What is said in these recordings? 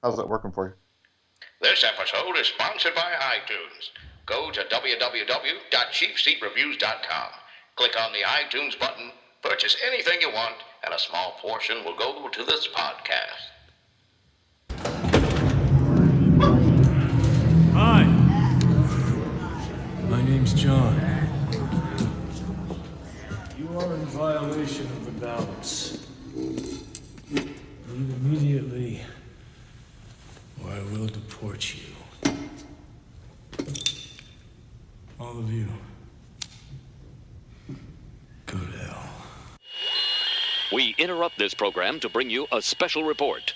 How's that working for you? This episode is sponsored by iTunes. Go to www.cheapseatreviews.com. Click on the iTunes button, purchase anything you want, and a small portion will go to this podcast. Hi. My name's John. You are in violation of the balance. Leave immediately, or I will deport you. All of you. Go to hell. We interrupt this program to bring you a special report.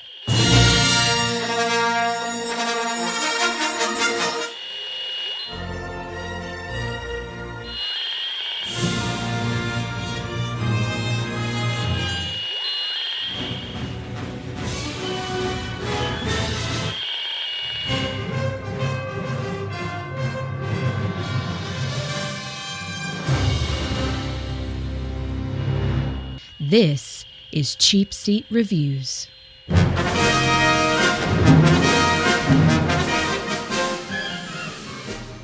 This is Cheap Seat Reviews.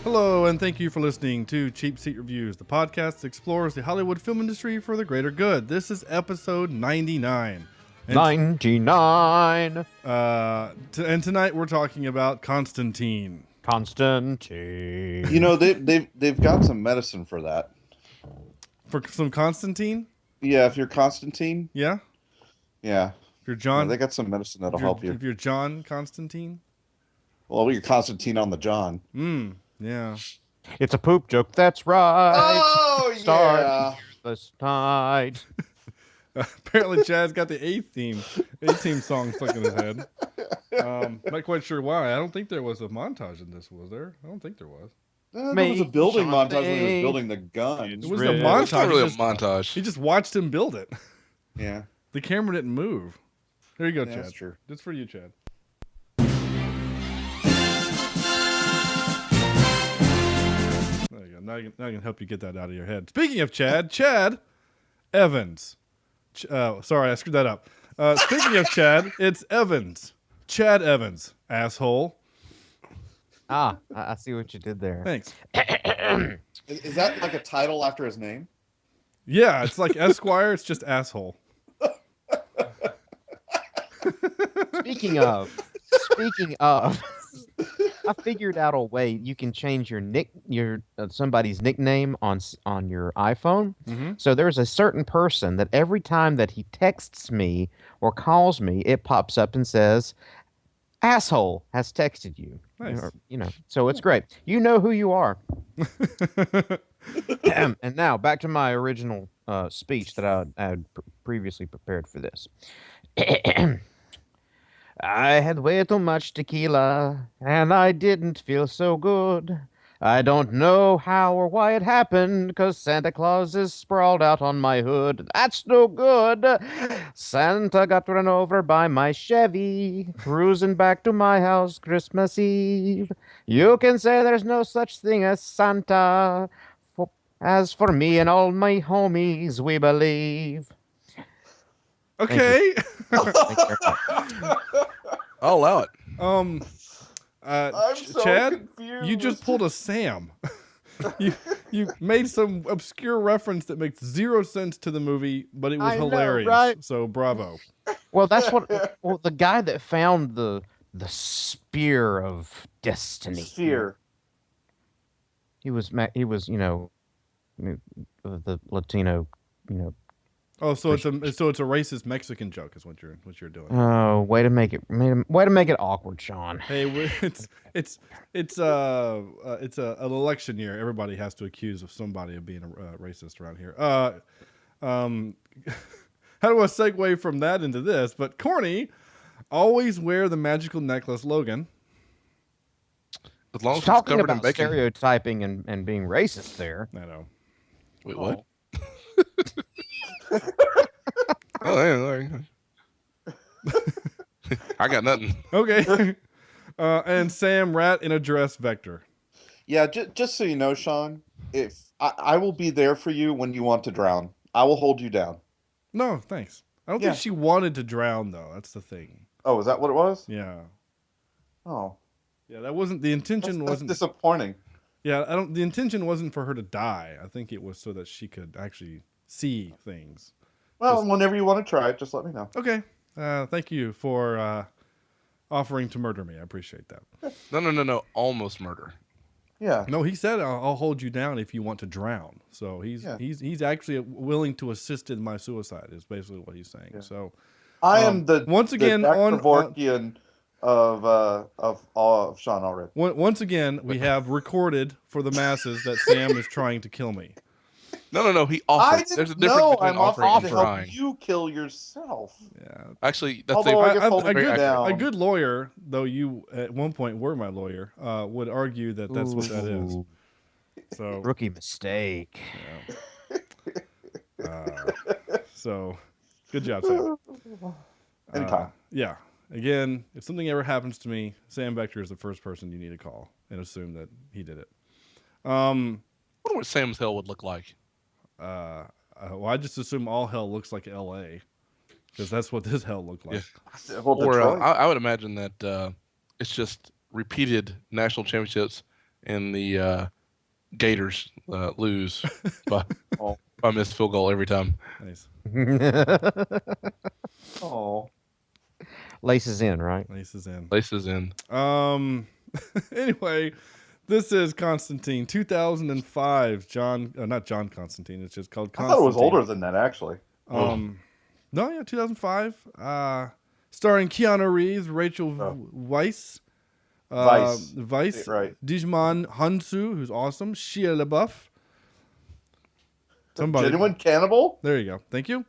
Hello, and thank you for listening to Cheap Seat Reviews, the podcast that explores the Hollywood film industry for the greater good. This is episode 99. 99. And tonight we're talking about Constantine. Constantine. You know, they've got some medicine for that. For some Constantine? Yeah, if you're Constantine. Yeah? Yeah. If you're John... Yeah, they got some medicine that'll help you. If you're John Constantine? Well, you're Constantine on the John. Yeah. It's a poop joke, that's right. Oh, yeah. This night. Apparently Chad's got the A-theme song stuck in his head. Not quite sure why. I don't think there was a montage in this, was there? I don't think there was. There was a building montage when he was building the gun. It was a montage. It's not really a montage. He just watched him build it. Yeah. The camera didn't move. There you go, Yeah, Chad. that's true. Just for you, Chad. There you go. Now I can help you get that out of your head. Speaking of Chad, Chad Evans. Sorry, I screwed that up. Speaking of Chad, it's Evans. Chad Evans, asshole. I see what you did there. Thanks. Is that like a title after his name? Yeah, it's like Esquire. It's just asshole. Speaking of, I figured out a way you can change your somebody's nickname on your iPhone. Mm-hmm. So there's a certain person that every time that he texts me or calls me, it pops up and says, "Asshole has texted you." Nice. So it's great. You know who you are. And now back to my original speech that I had previously prepared for this. I had way too much tequila, and I didn't feel so good. I don't know how or why it happened, 'cause Santa Claus is sprawled out on my hood. That's no good. Santa got run over by my Chevy, cruising back to my house Christmas Eve. You can say there's no such thing as Santa. As for me and all my homies, we believe. Okay. I'll allow it. I'm so Chad, confused. you just pulled a Sam. you made some obscure reference that makes zero sense to the movie, but it was I know, hilarious. right? So bravo. Well, that's what. Well, the guy that found the spear of destiny. Sphere. He was the Latino. Oh, so it's a racist Mexican joke is what you're doing. Oh, way to make it awkward, Sean. Hey, it's an election year. Everybody has to accuse of somebody of being a racist around here. How do I segue from that into this? But corny, always wear the magical necklace, Logan. As long as it's Talking covered in about bacon. stereotyping and being racist there. I know. Wait, what? Oh, I got nothing. Okay. And Sam Rat in a dress vector. Yeah, just so you know, Sean, if I will be there for you when you want to drown. I will hold you down. No, thanks. I don't Yeah. think she wanted to drown, though. That's the thing. Oh, is that what it was? Yeah. Oh, Yeah, that wasn't the intention. that's Wasn't disappointing. Yeah, I don't. The intention wasn't for her to die. I think it was so that she could actually see things. Well, whenever you want to try it, just let me know. Okay. Thank you for offering to murder me. I appreciate that. No. Almost murder. Yeah. No, he said I'll hold you down if you want to drown. So he's actually willing to assist in my suicide. Is basically what he's saying. Yeah. So I am the once again the on Kevorkian of Sean already. once again we have recorded for the masses that Sam is trying to kill me. No. He I offered. didn't There's a difference know between I'm offering offering and to help trying. you kill yourself. Yeah. Actually, that's Although I guess holding very you accurate. down. A good lawyer, though you at one point were my lawyer, would argue that that's what that is. Ooh, So rookie mistake. so good job, Sam. Anytime. Yeah. Again, if something ever happens to me, Sam Vector is the first person you need to call and assume that he did it. I wonder what Sam's hell would look like. Well, I just assume all hell looks like L.A. because that's what this hell looked like. Yeah. Well, Or Detroit. I would imagine that it's just repeated national championships and the Gators lose by missed field goal every time. Nice. Oh. Laces in, right? Laces in. Laces in. Anyway, this is Constantine, 2005. Not John Constantine. It's just called I Constantine. thought it was older than that, actually. No, yeah, 2005. Starring Keanu Reeves, Rachel Weisz, Vice. Right. Digimon Hansu, who's awesome, Shia LaBeouf. Somebody. Genuine cannibal? There you go. Thank you.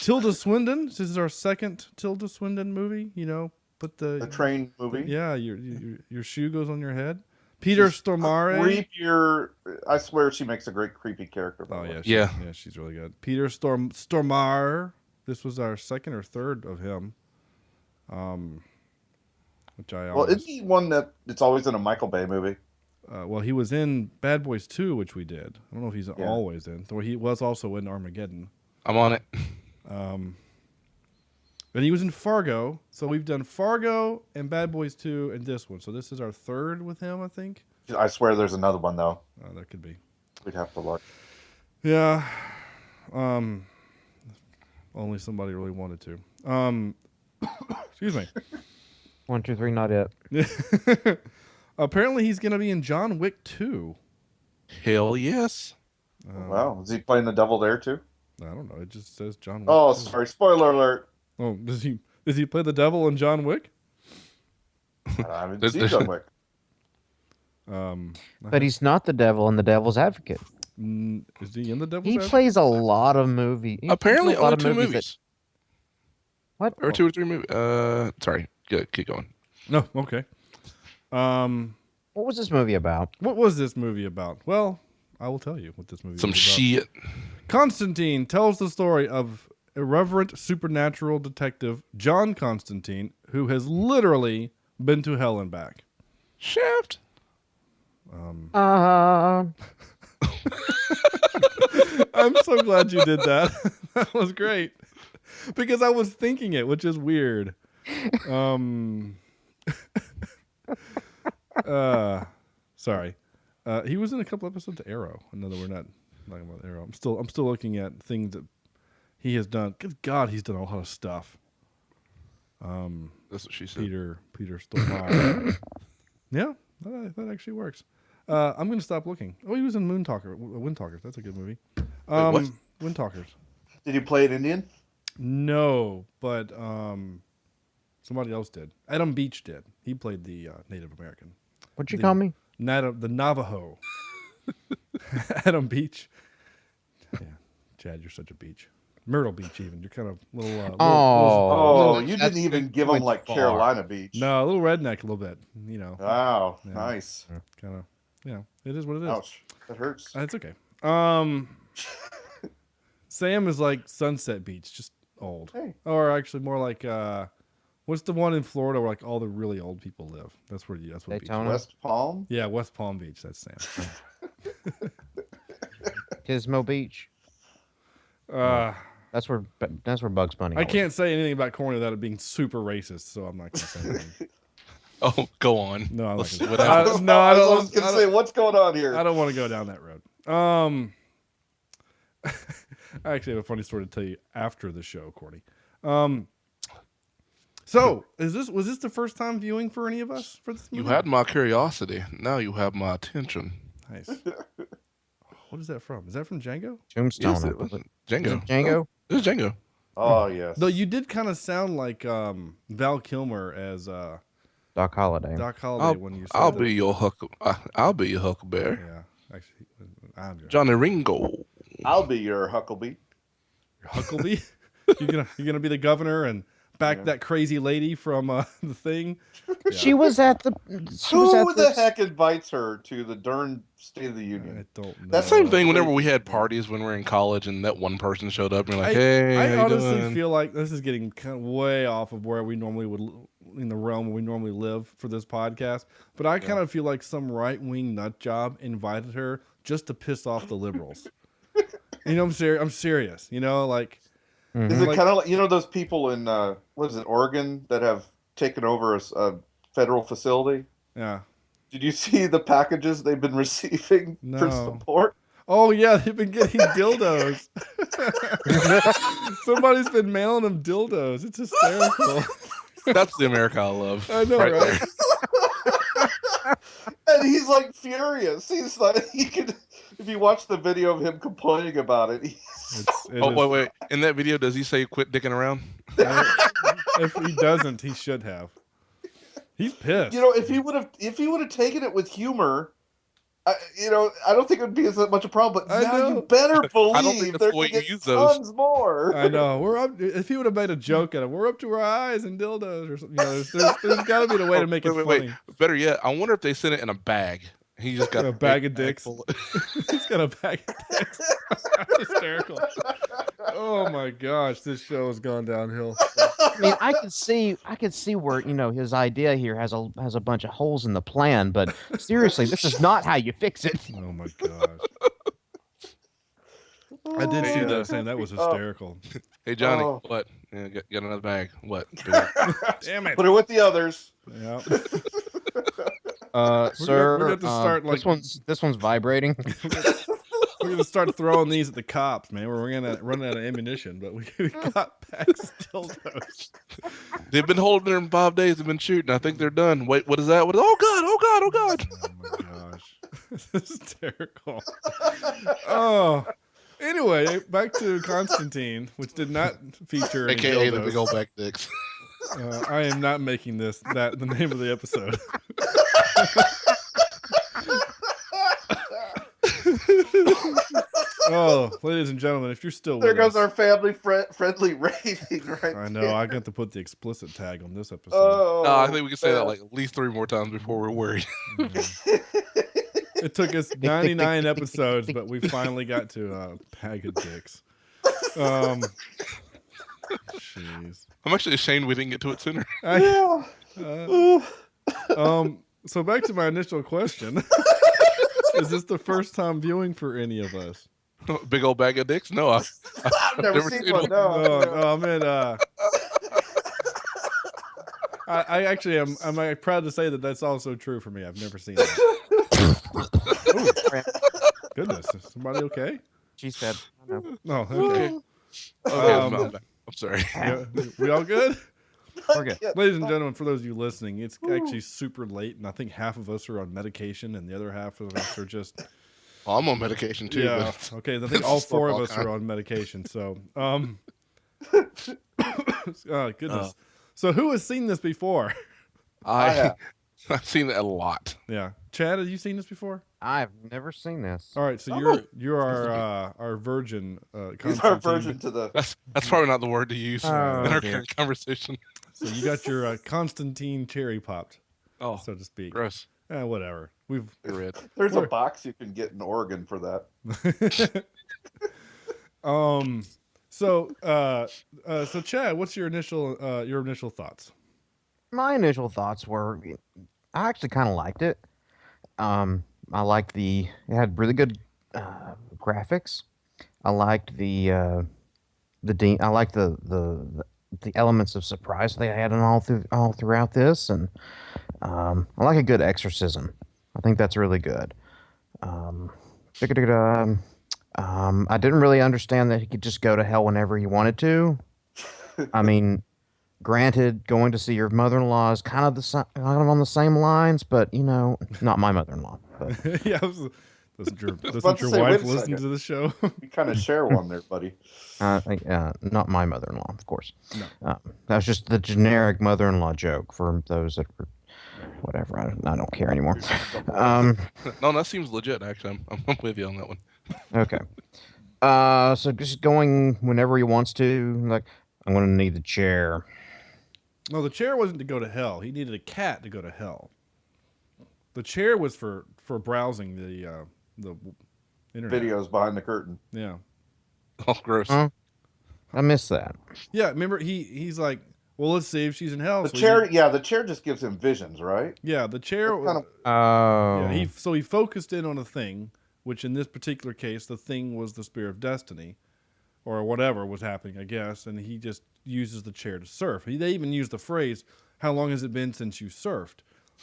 Tilda Swinton. This is our second Tilda Swinton movie. You know, put The train movie. Yeah, your shoe goes on your head. Peter Stormare. Creepier. I swear she makes a great creepy character. Oh yeah, Yeah. she's really good. Peter Stormare. This was our second or third of him. Which I Well, always, isn't he one that it's always in a Michael Bay movie? well, he was in Bad Boys 2, which we did. I don't know if he's Yeah. always in. Though he was also in Armageddon. I'm on it. And he was in Fargo. So we've done Fargo and Bad Boys 2 and this one. So this is our third with him, I think. I swear there's another one though. That could be. We'd have to look. Yeah. Only somebody really wanted to. Excuse me. 1, 2, 3, not it. Apparently he's going to be in John Wick 2. Hell yes. Wow, is he playing the devil there too? I don't know. It just says John Wick. Oh, 2. sorry, spoiler alert. Oh, does he play the devil in John Wick? I haven't seen John Wick. But he's not the devil in the Devil's Advocate. Is he in the Devil's He Advocate? plays a lot of movies. Apparently, a lot only of two movies. movies. What? Or 2 or 3 movies. Sorry. Good. Keep going. No, okay. What was this movie about? What was this movie about? Well, I will tell you what this movie Some was about. shit. Constantine tells the story of irreverent supernatural detective John Constantine, who has literally been to hell and back. Shaft. I'm so glad you did that. That was great. Because I was thinking it, which is weird. Sorry. He was in a couple episodes of Arrow. I know that we're not talking about Arrow. I'm still looking at things that he has done. Good God, he's done a lot of stuff. That's what she said. Peter Stormare. Yeah, that actually works. I'm gonna stop looking. Oh, he was in Wind Talkers. That's a good movie. what? Wind Talkers. Did he play an Indian? No, but somebody else did. Adam Beach did. He played the Native American. What'd you call me? The Navajo. Adam Beach. Yeah, Chad, you're such a beach. Myrtle Beach, even. You're kind of little. Oh, you that's- didn't even give him like far. Carolina Beach. No, a little redneck, a little bit. You know, Wow, Yeah. nice. kind of. Yeah, it is what it is. Ouch, that hurts. It's okay. Sam is like Sunset Beach, just old. Hey. Or actually more like what's the one in Florida where like all the really old people live? That's what beach. Daytona? West Palm. Yeah, West Palm Beach. That's Sam. Pismo Beach. That's where Bugs Bunny. I always- can't say anything about corny without it being super racist, so I'm not going to say anything. Oh, go on. No, I'm not Let's gonna- see what happens. No, I I don't. was going to say, what's going on here? I don't want to go down that road. I actually have a funny story to tell you after the show, Courtney. So, was this the first time viewing for any of us for this You movie? had my curiosity. Now you have my attention. Nice. What is that from? Is that from Django? Tombstone. Yes, I it was believe. Django. Is it Django? This is Django. Oh, yes. Though you did kind of sound like Val Kilmer as Doc Holliday. Doc Holliday when you said I'll that. be your Huckleberry. Yeah, actually, I'm Johnny Ringo. I'll be your Huckleby. Huckleby. you're gonna be the governor and back that crazy lady from the thing. Yeah. She was at the. Who the heck invites her to the darn State of the Union? I don't know. That's Same thing whenever we had parties when we were in college and that one person showed up and you're like, hey, I how you honestly doing? feel like this is getting kind of way off of where we normally would, in the realm we normally live for this podcast. But I kind of feel like some right-wing nut job invited her just to piss off the liberals. You know, I'm serious. You know, like. Is it kind of like, those people in, what is it, Oregon that have taken over a federal facility? Yeah. Did you see the packages they've been receiving for support? Oh, yeah, they've been getting dildos. Somebody's been mailing them dildos. It's hysterical. That's the America I love. I know, right? And he's like furious. He's like, if you watch the video of him complaining about it, Wait. In that video, does he say quit dicking around? If he doesn't, he should have. He's pissed. if he would have taken it with humor, I don't think it would be as much a problem. But now you better believe they're going to get tons more. I know. We're up. If he would have made a joke at him, we're up to our eyes in dildos or something. There's got to be a way to make it funny. Wait. Better yet, I wonder if they sent it in a bag. He just got a bag of dicks. He's got a bag of dicks. Hysterical. Oh my gosh, this show has gone downhill. I mean, I could see where his idea here has a bunch of holes in the plan, but seriously, this is not how you fix it. Oh my gosh. I did see that saying that was hysterical. Hey Johnny, what? Yeah, get another bag. What? Damn it! Put it with the others. Yeah. Sir, we're gonna have to start this one's vibrating. We're gonna start throwing these at the cops, man. We're gonna run out of ammunition, but we got bags of dildos. They've been holding them 5 days. They've been shooting. I think they're done. Wait, what is that? Oh God! Oh my gosh, this is hysterical. Oh. Anyway, back to Constantine, which did not feature any AKA the dildos. big old back dicks. I am not making the name of the episode. Oh, ladies and gentlemen, if you're still There with goes us, our family friendly rating, right? I know I got to put the explicit tag on this episode. Oh, I think we can say that like at least 3 more times before we're worried. It took us 99 episodes, but we finally got to bag of dicks. Jeez. I'm actually ashamed we didn't get to it sooner. So back to my initial question. Is this the first time viewing for any of us? Big old bag of dicks? No, I've never seen one. No. Man. I actually am. I'm proud to say that that's also true for me. I've never seen that. Goodness, is somebody okay? She said, "No, okay." I'm sorry. We all good? We're good. Ladies and gentlemen, for those of you listening, it's actually super late, and I think half of us are on medication, and the other half of us are just. Well, I'm on medication too. Yeah. But Okay. I think all 4 of us are on medication. So, oh goodness. So, who has seen this before? I've seen it a lot. Yeah. Chad, have you seen this before? I've never seen this. All right. So you're our virgin. He's our virgin to the. That's probably not the word to use in our dear. current conversation. So you got your Constantine cherry popped, so to speak. Gross. Whatever. We've Red. There's a box you can get in Oregon for that. So Chad, what's your initial thoughts? My initial thoughts were, I actually kind of liked it. I liked it had really good graphics. I liked the I like the elements of surprise they had all throughout this, and I like a good exorcism. I think that's really good. I didn't really understand that he could just go to hell whenever he wanted to. I mean, granted, going to see your mother-in-law is kind of on the same lines, but not my mother-in-law. But. Yeah, doesn't your wife listen to the show? You kind of share one there, buddy. Not my mother-in-law, of course. No. That was just the generic mother-in-law joke for those that were whatever. I don't care anymore. No, that seems legit. Actually, I'm with you on that one. Okay. So just going whenever he wants to. Like, I'm going to need the chair. No, the chair wasn't to go to hell. He needed a cat to go to hell. The chair was for browsing the internet. Videos behind the curtain. Yeah. Oh, gross. Huh? I missed that. Yeah, remember he's like, well, let's see if she's in hell. The chair just gives him visions, right? Yeah, the chair. Yeah, he focused in on a thing, which in this particular case, the thing was the spear of destiny, or whatever was happening, I guess, and he just uses the chair to surf. They even use the phrase, "How long has it been since you surfed?"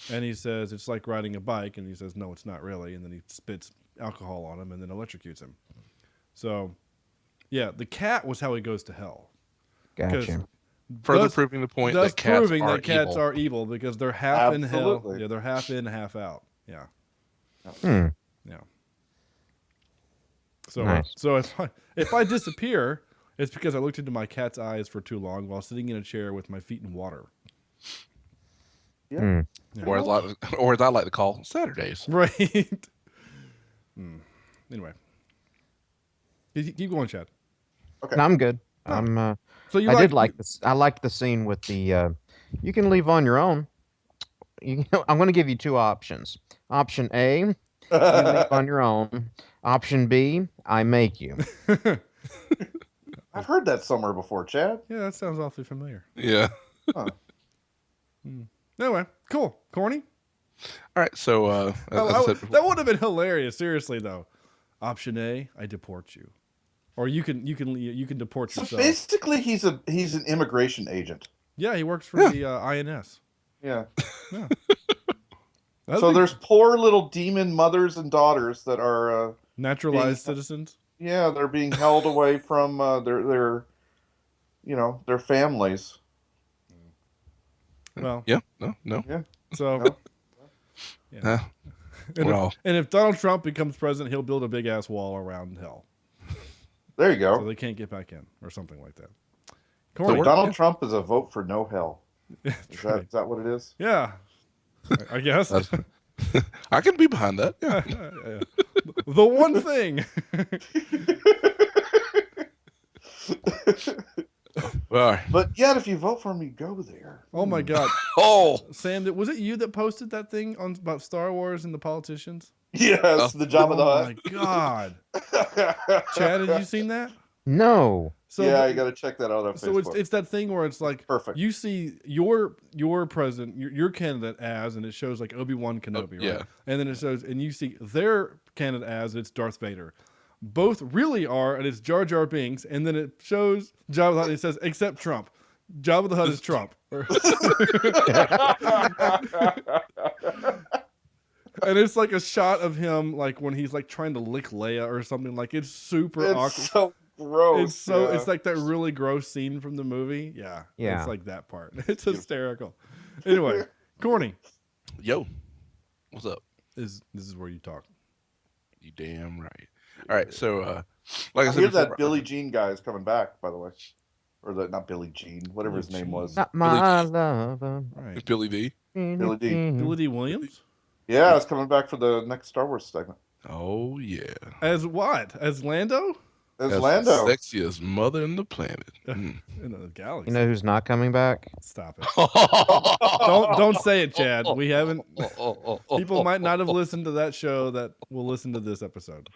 And he says it's like riding a bike, and he says no, it's not really, and then he spits alcohol on him and then electrocutes him. So, yeah, the cat was how he goes to hell. Gotcha. Further proving the point that cats are evil because they're half in hell. Yeah, they're half in, half out. Yeah. Yeah. So, nice. So if I disappear, it's because I looked into my cat's eyes for too long while sitting in a chair with my feet in water. Yeah. Or as I like to call Saturdays. Right. Anyway, keep going, Chad. Okay. No, I'm good. I'm. So I did like this. I liked the scene with the. You can leave on your own. I'm going to give you two options. Option A, you leave on your own. Option B, I make you. I've heard that somewhere before, Chad. Yeah, that sounds awfully familiar. Yeah. Huh. Anyway, cool. Corny? All right, so that would have been hilarious. Seriously, though. Option A, I deport you, or you can deport yourself. So basically, he's an immigration agent. Yeah, he works for the INS. Yeah. Yeah. So there's poor little demon mothers and daughters that are naturalized citizens. Yeah, they're being held away from their families. Well, yeah, no. Yeah. So, no. Yeah. And if Donald Trump becomes president, he'll build a big ass wall around hell. There you go. So they can't get back in, or something like that. So Donald Trump is a vote for no hell. Is that what it is? Yeah, I guess. I can be behind that. Yeah. The one thing. But yet, if you vote for him, you go there. Oh my God! Sam, was it you that posted that thing about Star Wars and the politicians? Yes, the Jabba the Hutt. Oh my God! Chad, had you seen that? No. So yeah, you got to check that out on Facebook. So it's that thing where it's like perfect. You see your president, your candidate as, and it shows like Obi-Wan Kenobi, right? Yeah. And then it shows, and you see their candidate as, it's Darth Vader. Both really are, and it's Jar Jar Binks, and then it shows Jabba the Hutt, and it says, except Trump. Jabba the Hutt is Trump. And it's like a shot of him, like when he's like trying to lick Leia or something. Like it's super awkward. So gross. It's like that really gross scene from the movie. Yeah. It's like that part. It's hysterical. Anyway, Corny. Yo. What's up? This is where you talk. You damn right. All right, so like I said, hear that Billie Jean guy is coming back, by the way, or not Billie Jean, whatever his name was. Not my lover. Right. Billy D. Billy D. Billy D. Williams. Yeah, it's coming back for the next Star Wars segment. Oh yeah. As what? As Lando? As Lando. The sexiest mother in the planet. In the galaxy. You know who's not coming back? Stop it. Don't say it, Chad. We haven't. People might not have listened to that show that will listen to this episode.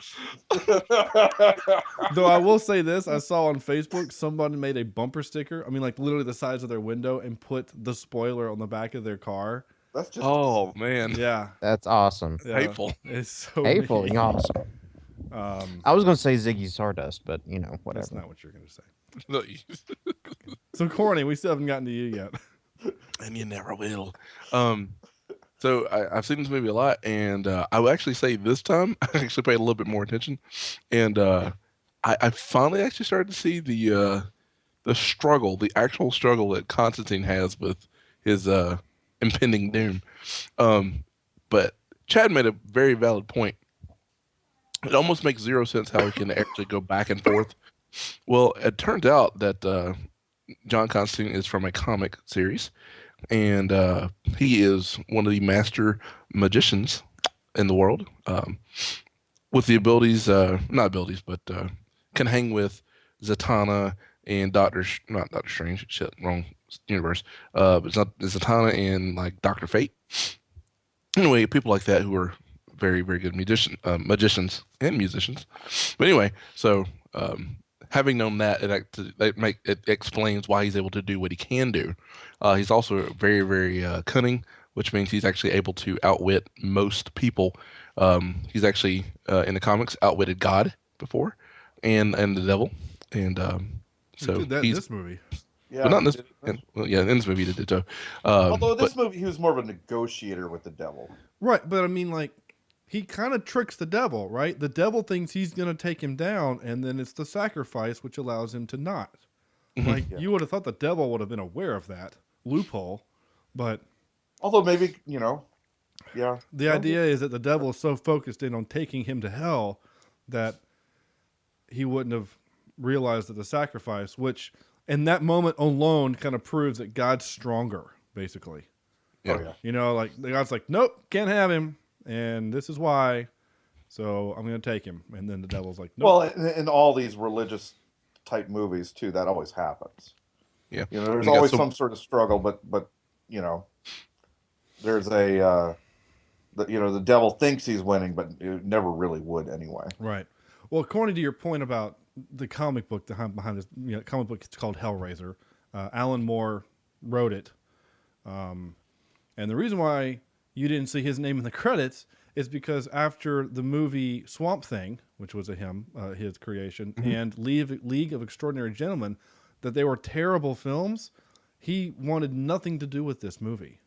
Though I will say this, I saw on Facebook somebody made a bumper sticker. I mean, like literally the size of their window, and put the spoiler on the back of their car. That's just man. Yeah. That's awesome. Yeah. Hateful. It's so hateful and awesome. I was going to say Ziggy Stardust, but whatever. That's not what you're going to say. So corny. We still haven't gotten to you yet. And you never will. So I've seen this movie a lot, and I would actually say this time I actually paid a little bit more attention, and I finally actually started to see the struggle, the actual struggle that Constantine has with his impending doom. But Chad made a very valid point. It almost makes zero sense how he can actually go back and forth. Well, it turned out that John Constantine is from a comic series, and he is one of the master magicians in the world, with the abilities, not abilities, but can hang with Zatanna and not Doctor Strange, shit, wrong universe, but it's not Zatanna and like Dr. Fate. Anyway, people like that who are very, very good magicians and musicians. But anyway, so having known that, it explains why he's able to do what he can do. He's also very, very cunning, which means he's actually able to outwit most people. He's actually in the comics outwitted God before, and the devil, and so he did that in this movie. Yeah, but not in this. In this movie he did so. Although in this movie he was more of a negotiator with the devil. Right, but I mean, like, he kind of tricks the devil, right? The devil thinks he's going to take him down, and then it's the sacrifice which allows him to not. Like, you would have thought the devil would have been aware of that loophole, but... Although maybe, yeah. The idea is that the devil is so focused in on taking him to hell that he wouldn't have realized that the sacrifice, which in that moment alone kind of proves that God's stronger, basically. Yeah. Like, the God's like, nope, can't have him. And this is why, so I'm going to take him. And then the devil's like, nope. Well, in all these religious type movies too, that always happens. Yeah. There's always some sort of struggle, but there's the devil thinks he's winning, but it never really would anyway. Right. Well, according to your point about the comic book behind this, comic book, it's called Hellraiser. Alan Moore wrote it. And the reason why you didn't see his name in the credits is because after the movie Swamp Thing, which was his creation, and League of Extraordinary Gentlemen, that they were terrible films, he wanted nothing to do with this movie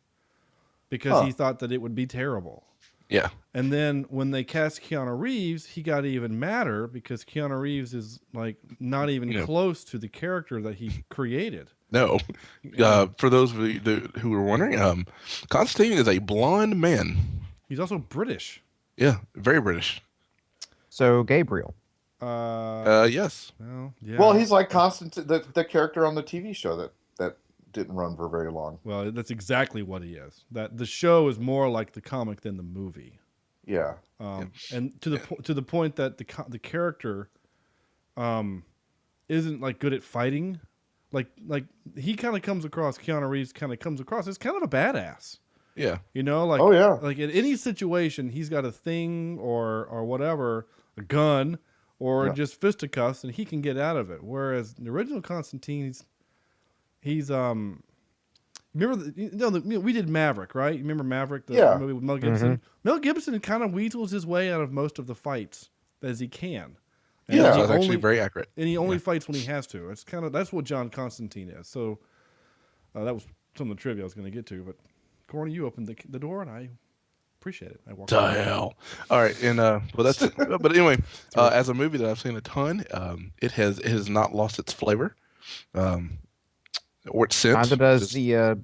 because he thought that it would be terrible. Yeah. And then when they cast Keanu Reeves, he got even madder because Keanu Reeves is like not even close to the character that he created. No. For those of you who were wondering, Constantine is a blonde man. He's also British. Yeah, very British. So Gabriel. Yes. Well, yeah. Well, he's like Constantine, the character on the TV show that didn't run for very long. Well, that's exactly what he is. That the show is more like the comic than the movie. Yeah. And to the point that the character isn't like good at fighting. Like he kind of comes across, Keanu Reeves kind of comes across as kind of a badass. Yeah. Like, oh yeah, like in any situation, he's got a thing or whatever, a gun or just fisticuffs, and he can get out of it. Whereas the original Constantine, he's remember we did Maverick, right? You remember Maverick, the movie with Mel Gibson? Mm-hmm. Mel Gibson kind of weasels his way out of most of the fights as he can. And that's actually very accurate. And he only fights when he has to. It's that's what John Constantine is. So that was some of the trivia I was going to get to. But Corny, you opened the door, and I appreciate it. I walked the hell. All right, and that's but anyway, as a movie that I've seen a ton, it has not lost its flavor, or its scent. Neither does the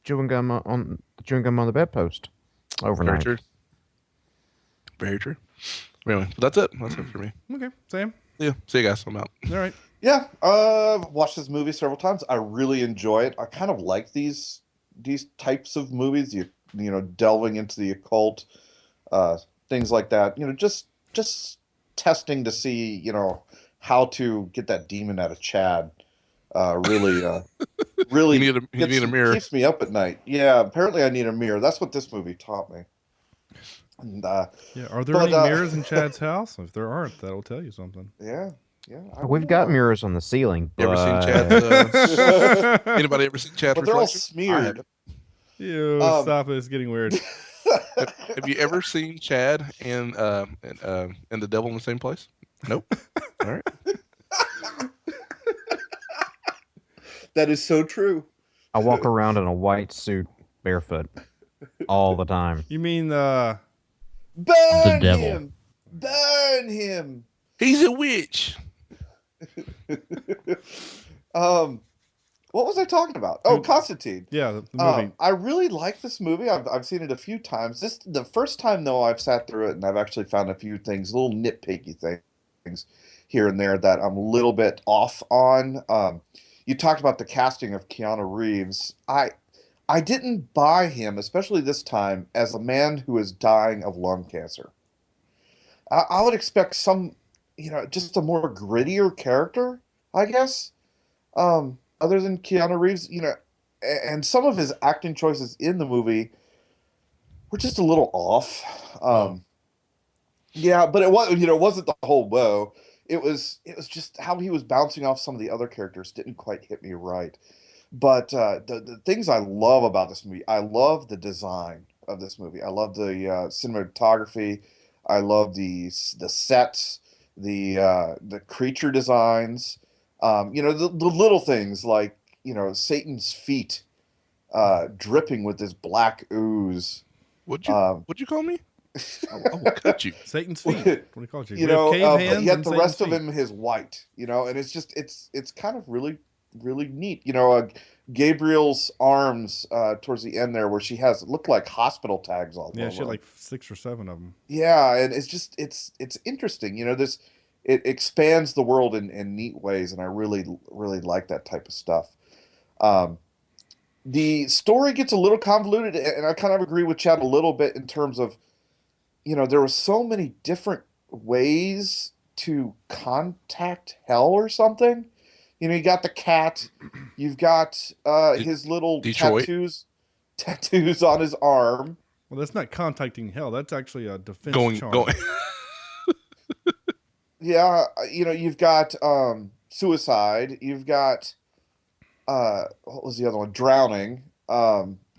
chewing gum on the bedpost overnight. Very true. Very true. Anyway, that's it. That's it for me. Okay, Sam. Yeah. See you guys. I'm out. All right. Yeah. Watched this movie several times. I really enjoy it. I kind of like these types of movies. You delving into the occult, things like that. Just testing to see how to get that demon out of Chad. Really you need a mirror. Keeps me up at night. Yeah. Apparently, I need a mirror. That's what this movie taught me. And, are there any mirrors in Chad's house? If there aren't, that'll tell you something. Yeah. We've got mirrors on the ceiling. Ever seen Chad's? Anybody ever seen Chad's? But they're all smeared. Ew, stop it! It's getting weird. Have you ever seen Chad and the devil in the same place? Nope. All right. That is so true. I walk around in a white suit, barefoot, all the time. You mean Burn devil. him! Burn him! He's a witch. What was I talking about? Oh, Constantine. yeah, the movie. I really like this movie. I've seen it a few times. This the first time though I've sat through it and I've actually found a few things, little nitpicky things here and there that I'm a little bit off on. You talked about the casting of Keanu Reeves. I didn't buy him, especially this time, as a man who is dying of lung cancer. I would expect some, just a more grittier character, I guess. Other than Keanu Reeves, and some of his acting choices in the movie were just a little off. Yeah, but it was, it wasn't the whole woe. It was just how he was bouncing off some of the other characters didn't quite hit me right. But the things I love about this movie, I love the design of this movie. I love the cinematography. I love the sets, the creature designs. The little things like, Satan's feet dripping with this black ooze. What'd you call me? I will cut you. Satan's feet. What do you call it? But yet the rest of him is white, and it's just, it's kind of really, really neat. Gabriel's arms towards the end there where she has look like hospital tags all over. Yeah, she had like 6 or 7 of them. Yeah, and it's just, it's interesting. It expands the world in neat ways, and I really, really like that type of stuff. The story gets a little convoluted, and I kind of agree with Chad a little bit in terms of, there were so many different ways to contact hell or something. You got the cat, you've got his little Detroit. tattoos on his arm. Well, that's not contacting hell. That's actually a defense charm. Going. Yeah, you've got suicide. You've got what was the other one? Drowning.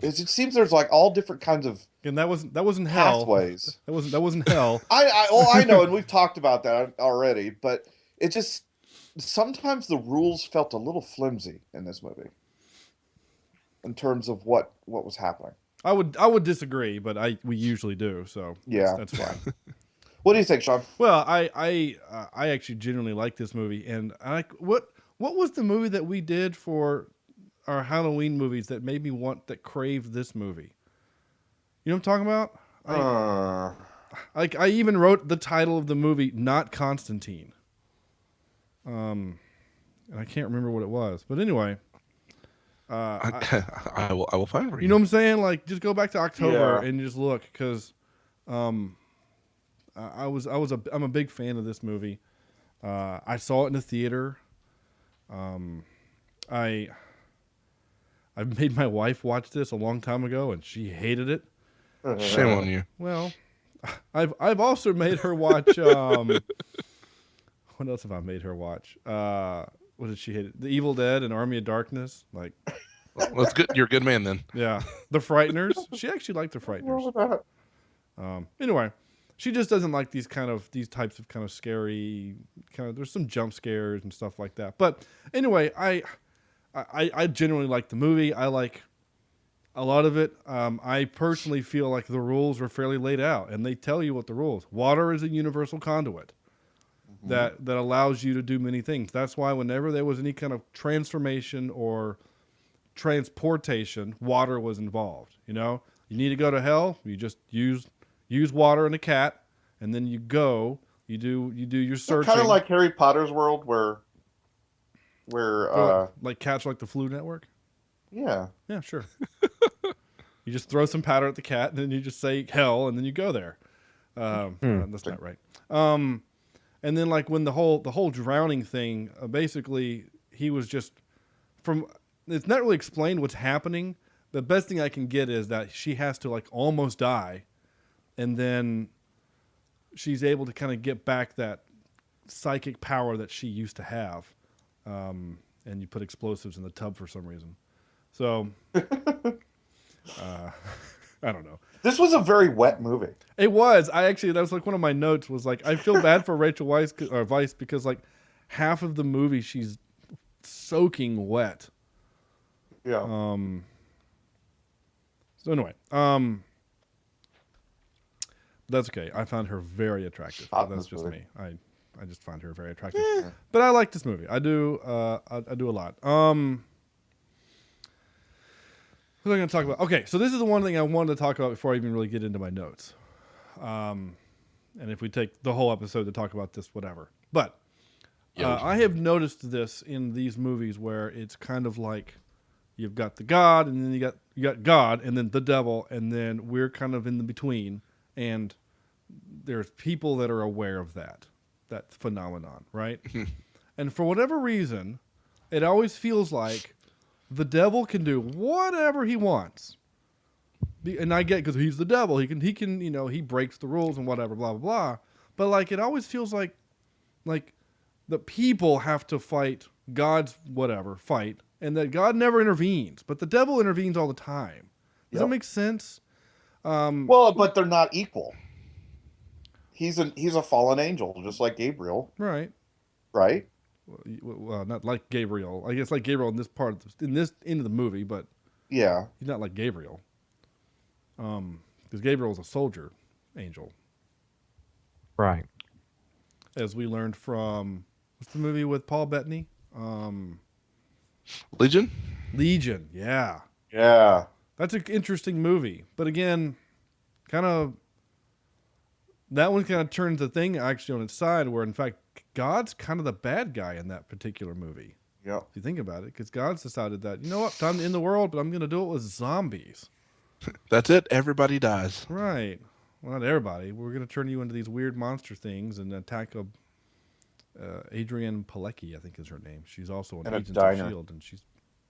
It seems there's like all different kinds of and that wasn't hell. Pathways. That wasn't hell. I know, and we've talked about that already. But it just sometimes the rules felt a little flimsy in this movie in terms of what was happening. I would disagree, but we usually do. So yeah, that's fine. What do you think, Sean? Well, I actually genuinely like this movie, and what was the movie that we did for our Halloween movies that made me that craved this movie? You know what I'm talking about? I even wrote the title of the movie, Not Constantine. And I can't remember what it was, but anyway. I will find it for you. You know what I'm saying? Like, just go back to October and just look, because I'm a big fan of this movie. I saw it in the theater. I made my wife watch this a long time ago, and she hated it. Shame on you. Well, I've also made her watch. What else have I made her watch? What did she hate? The Evil Dead and Army of Darkness. Like, well, that's good. You're a good man then. Yeah, The Frighteners. She actually liked The Frighteners. Anyway, she just doesn't like these types of kind of scary there's some jump scares and stuff like that. But anyway, I genuinely like the movie. I like a lot of it. I personally feel like the rules were fairly laid out, and they tell you what the rules. Water is a universal conduit that allows you to do many things. That's why whenever there was any kind of transformation or transportation, water was involved. You need to go to hell, you just use water and a cat, and then you do your searching. Kind of like Harry Potter's world, where like Cats Like the Flu Network. Yeah, sure. You just throw some powder at the cat, and then you just say hell, and then you go there. That's not right. And then like when the whole drowning thing, basically he was just it's not really explained what's happening. The best thing I can get is that she has to like almost die, and then she's able to kind of get back that psychic power that she used to have. And you put explosives in the tub for some reason. So, I don't know. This was a very wet movie. It was. That was like one of my notes was like, I feel bad for Rachel Weisz because like half of the movie she's soaking wet. Yeah. So anyway, that's okay. I found her very attractive. Hot in That's this just movie. me. I just find her very attractive. But I like this movie. I do. I do a lot. What am I going to talk about? Okay, so this is the one thing I wanted to talk about before I even really get into my notes. And if we take the whole episode to talk about this, whatever. But I have noticed this in these movies where it's kind of like you've got the God, and then you got God, and then the devil, and then we're kind of in the between, and there's people that are aware of that phenomenon, right? And for whatever reason, it always feels like the devil can do whatever he wants. And I get, because he's the devil, he can, he breaks the rules and whatever, blah, blah, blah. But like, it always feels like the people have to fight God's fight, and that God never intervenes, but the devil intervenes all the time. Does that make sense? Well, but they're not equal. He's a fallen angel, just like Gabriel. Right. Right? Well, not like Gabriel. I guess like Gabriel in this part in this end of the movie, but yeah, he's not like Gabriel. Because Gabriel's a soldier angel, Right. as we learned from what's the movie with Paul Bettany? Legion. Legion. Yeah. Yeah. That's an interesting movie, but again, that one kind of turns the thing actually on its side, where in fact God's kind of the bad guy in that particular movie. Yeah. If you think about it, because God's decided that, you know what, time to end the world, but I'm going to do it with zombies. That's it. Everybody dies. Right. Well, not everybody. We're going to turn you into these weird monster things and attack Adrienne Palicki, I think is her name. She's also an agent of S.H.I.E.L.D., and she's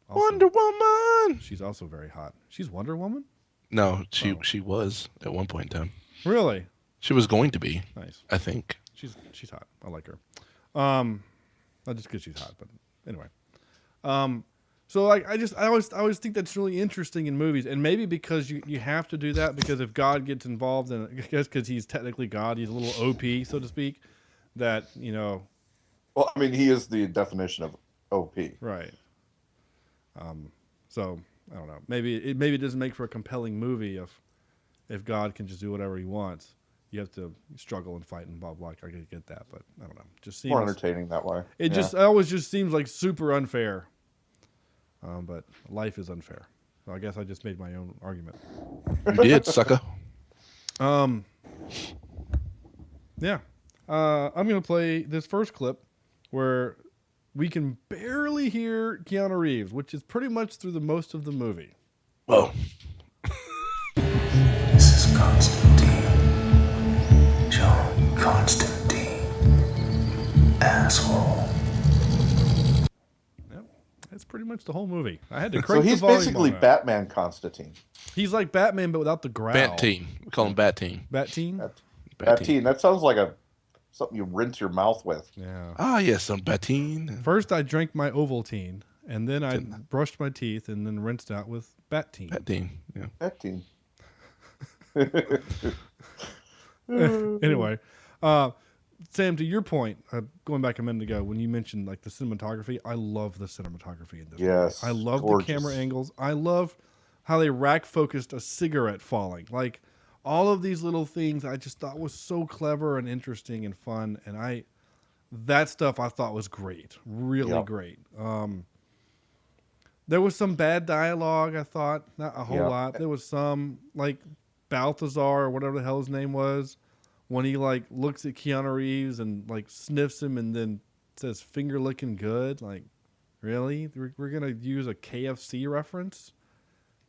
also, Wonder Woman. She's also very hot. She's Wonder Woman? No, she was at one point in time. Really? She was going to be. Nice. I think. She's hot. I like her. Not just because she's hot, but anyway. So I always think that's really interesting in movies, and maybe because you have to do that, because if God gets involved, and I guess because he's technically God, he's a little OP, so to speak, that, Well, I mean, he is the definition of OP. Right. So I don't know. Maybe it doesn't make for a compelling movie if God can just do whatever he wants. You have to struggle and fight and blah blah. I get that, but I don't know. Just seems more entertaining that way. It always just seems like super unfair. But life is unfair. So I guess I just made my own argument. You did, sucker. Yeah. I'm gonna play this first clip where we can barely hear Keanu Reeves, which is pretty much through the most of the movie. Whoa. This is Constantine. John Constantine. Asshole. Yep. That's pretty much the whole movie. I had to crank So he's the volume basically on that. Batman Constantine. He's like Batman, but without the growl. Bat Team. We call him Bat Team. Bat Team? Batine. That sounds like something you rinse your mouth with. Yeah. Ah, yes, some Batine. First, I drank my Ovaltine, and then I brushed my teeth, and then rinsed out with Batine. Batine. Yeah. Batine. Anyway, Sam, to your point, going back a minute ago, when you mentioned like the cinematography, I love the cinematography in this Yes, movie. I love gorgeous. the camera angles. I love how they rack focused a cigarette falling. Like all of these little things I just thought was so clever and interesting and fun. And that stuff I thought was great. Really great. There was some bad dialogue, I thought. Not a whole lot. There was some, like Balthazar or whatever the hell his name was, when he like looks at Keanu Reeves and like sniffs him and then says finger licking good. Like, really? We're gonna use a KFC reference?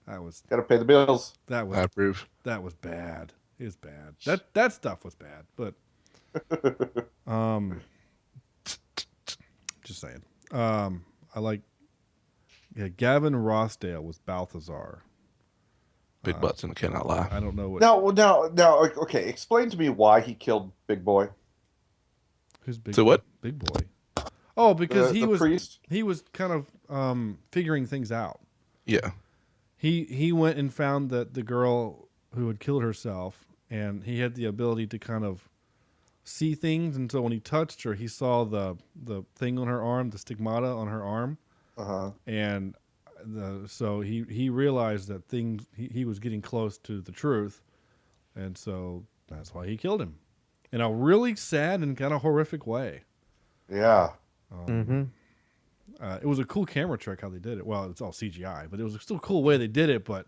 That was Gotta pay the bills. that was I approve. that was bad. It was bad. That stuff was bad. But just saying. I like Gavin Rossdale was Balthazar. Big butts and I cannot lie. I don't know what Now, okay. Explain to me why he killed Big Boy. who's big. So what? Big Boy. Oh, because The priest? he was kind of figuring things out. Yeah. He went and found that the girl who had killed herself, and he had the ability to kind of see things, and so when he touched her, he saw the thing on her arm, the stigmata on her arm, Uh-huh. and so he realized that he was getting close to the truth, and so that's why he killed him in a really sad and kind of horrific way. Yeah. It was a cool camera trick how they did it. Well, it's all CGI, but it was still a cool way they did it. But,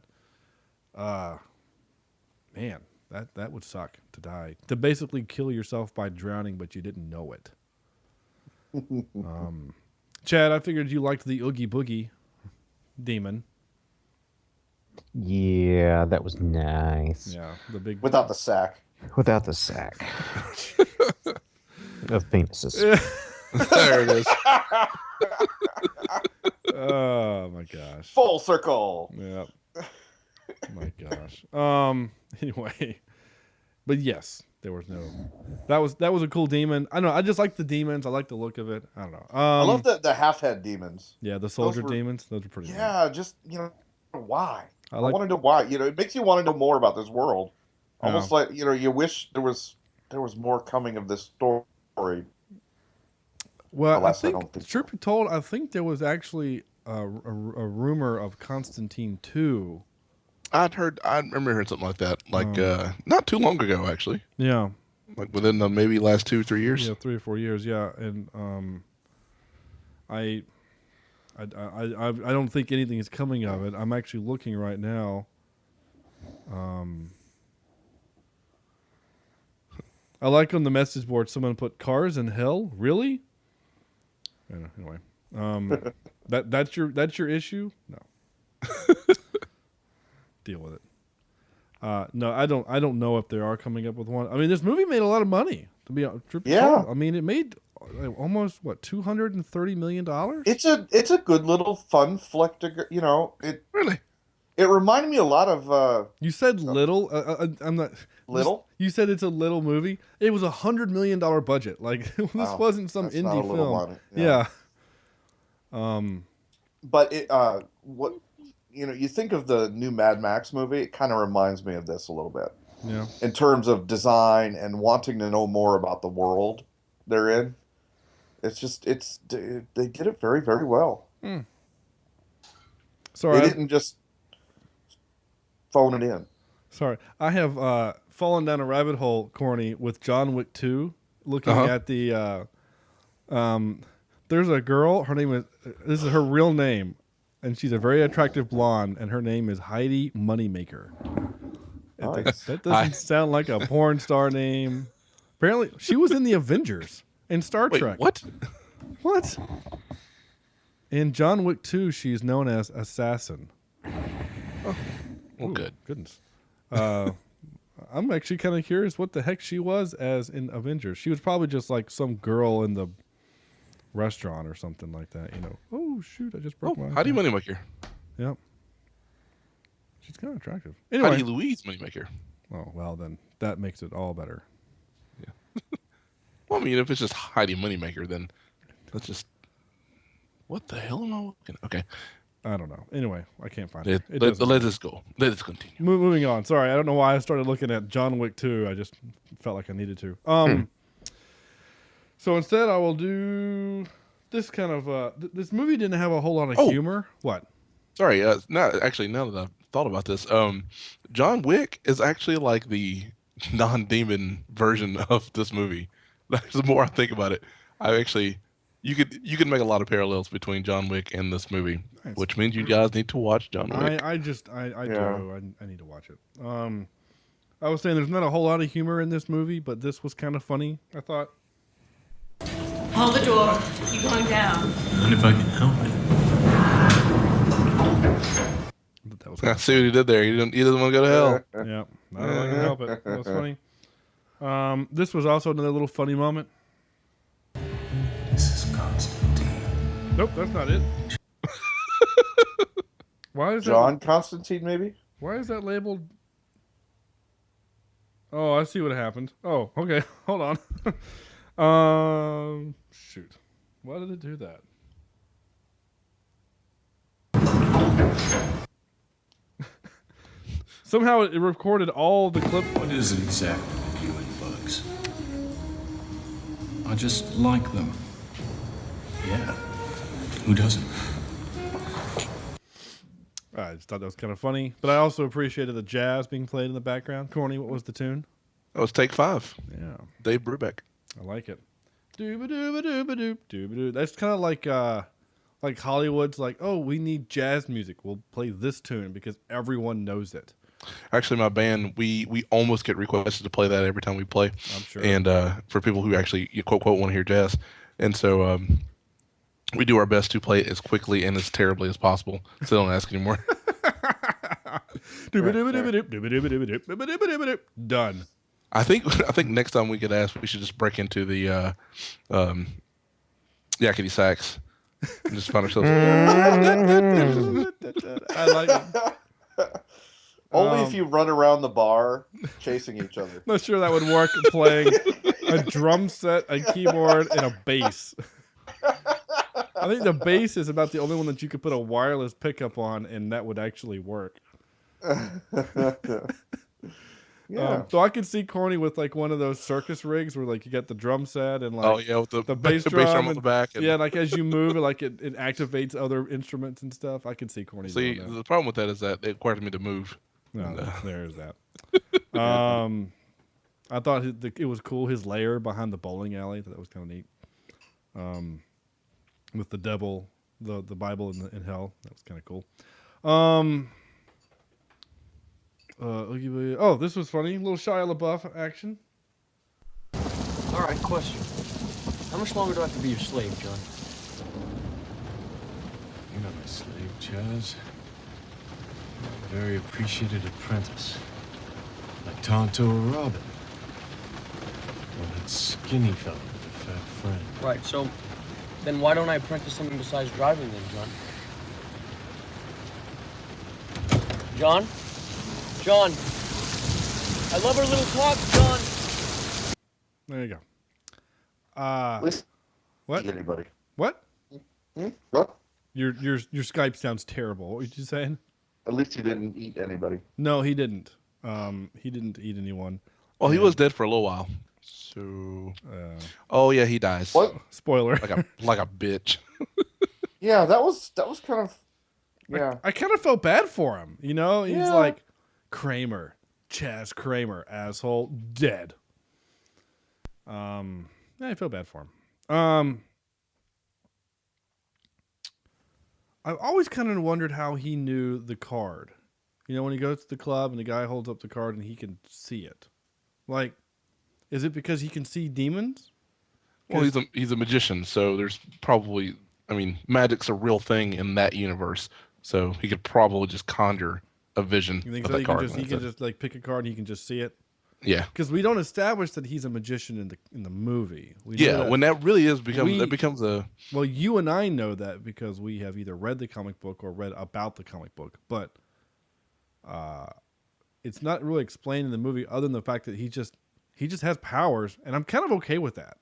man, that would suck to die. To basically kill yourself by drowning, but you didn't know it. Chad, I figured you liked the Oogie Boogie demon. Yeah, that was nice. Yeah, the big Without the sack. Without the sack of penises. There it is. Oh my gosh. Full circle. Yeah. My gosh. Anyway, but yes, there was no. That was a cool demon. I don't know. I just like the demons. I like the look of it. I don't know. I love the half head demons. Yeah, the soldier demons. Those are pretty. Yeah, just why? I want to know why. It makes you want to know more about this world. Almost like you wish there was more coming of this story. Well, I think truth be told, I think there was actually a rumor of Constantine 2. I remember hearing something like that, not too long ago, actually. Yeah, like within the maybe last 2-3 years. Yeah, 3 or 4 years. Yeah, and I don't think anything is coming of it. I'm actually looking right now. I like on the message board someone put cars in hell. Really? Anyway, that's your issue. No, deal with it. No, I don't know if they are coming up with one. I mean, this movie made a lot of money. To be honest, I mean, it made almost $230 million. It's a good little fun flick to it really. It reminded me a lot of. You said little. I'm not little. You said it's a little movie. It was $100 million budget. Like this wasn't some indie film. Money. Yeah. But it what you think of the new Mad Max movie, it kind of reminds me of this a little bit. Yeah. In terms of design and wanting to know more about the world they're in. They did it very, very well. Sorry, they didn't just phone it in. Sorry, I have fallen down a rabbit hole, Corny, with John Wick 2, looking at the. There's a girl. Her name is. This is her real name, and she's a very attractive blonde, and her name is Heidi Moneymaker. Nice. That doesn't sound like a porn star name. Apparently, she was in the Avengers in Star Trek. What? In John Wick 2, she's known as Assassin. Oh, well, good. Goodness. I'm actually kind of curious what the heck she was as in Avengers. She was probably just like some girl in the restaurant or something like that, Oh, shoot, I just broke my... Heidi Moneymaker. Yep. She's kind of attractive. Anyway. Heidi Louise Moneymaker. Oh, well, then that makes it all better. Yeah. Well, I mean, if it's just Heidi Moneymaker, then let's just... What the hell am I looking at? Okay. I don't know. Anyway, I can't find it. Let us go. Let us continue. Moving on. Sorry, I don't know why I started looking at John Wick 2. I just felt like I needed to. So instead, I will do this kind of... this movie didn't have a whole lot of humor. What? Sorry. Now that I've thought about this, John Wick is actually like the non-demon version of this movie. The more I think about it, you could make a lot of parallels between John Wick and this movie, which means you guys need to watch John Wick. I do. I need to watch it. I was saying there's not a whole lot of humor in this movie, but this was kind of funny, I thought. Hold the door. You're going down. Not if I can help it. I see what he did there. He doesn't want to go to hell. Yeah, not if I can help it. That was funny. This was also another little funny moment. This is Constantine. Nope, that's not it. Why is John Constantine, maybe? Why is that labeled? Oh, I see what happened. Oh, okay. Hold on. Shoot. Why did it do that? Somehow it recorded all the clip. What is it exactly with you and bugs? I just like them. Yeah. Who doesn't? I just thought that was kind of funny, but I also appreciated the jazz being played in the background. Corny, what was the tune? That was Take 5. Yeah, Dave Brubeck. I like it. Dooba-dooba-dooba-doop, dooba-doo. That's kind of like Hollywood's like, oh, we need jazz music. We'll play this tune because everyone knows it. Actually, my band, we almost get requested to play that every time we play. I'm sure. And for people who actually, you quote, want to hear jazz. And so we do our best to play it as quickly and as terribly as possible. So don't ask anymore. Done. I think next time we get asked, we should just break into the yakety sax and just find ourselves. I like it. Only if you run around the bar chasing each other. Not sure that would work playing a drum set, a keyboard, and a bass. I think the bass is about the only one that you could put a wireless pickup on, and that would actually work. Yeah. So I could see Corny with like one of those circus rigs where like you got the drum set and like with the bass drum on the back. And... Yeah, like as you move, it activates other instruments and stuff. I could see Corny. See, doing that. the problem with that is that it requires me to move. No, there's that. I thought it was cool. His lair behind the bowling alley. I thought that was kind of neat. With the devil, the Bible in hell. That was kind of cool. This was funny. A little Shia LaBeouf action. All right, question. How much longer do I have to be your slave, John? You're not my slave, Chaz. You're a very appreciated apprentice. Like Tonto or Robin. Or that skinny fellow with the fat friend. Right, so then why don't I apprentice something besides driving then, John? John? John! I love our little talk, John! There you go. What? Anybody? What? What? Your Skype sounds terrible. What were you saying? At least he didn't eat anybody. No, he didn't. He didn't eat anyone. Well, he was dead for a little while. So. Oh yeah, he dies. What? Spoiler. Like a bitch. Yeah, that was kind of. Yeah. I kind of felt bad for him. You know, he's Yeah. like Kramer, Chaz Kramer, asshole, dead. I feel bad for him. I've always kind of wondered how he knew the card. You know, when he goes to the club and the guy holds up the card and he can see it. Like, is it because he can see demons? Well, he's a magician, so there's probably, magic's a real thing in that universe. So he could probably just conjure a vision You think of so? that card. He can just like pick a card and he can just see it? Yeah. Because we don't establish that he's a magician in the movie. We know Yeah, that when that really is becomes a. Well, you and I know that because we have either read the comic book or read about the comic book, but it's not really explained in the movie other than the fact that he just has powers, and I'm kind of okay with that.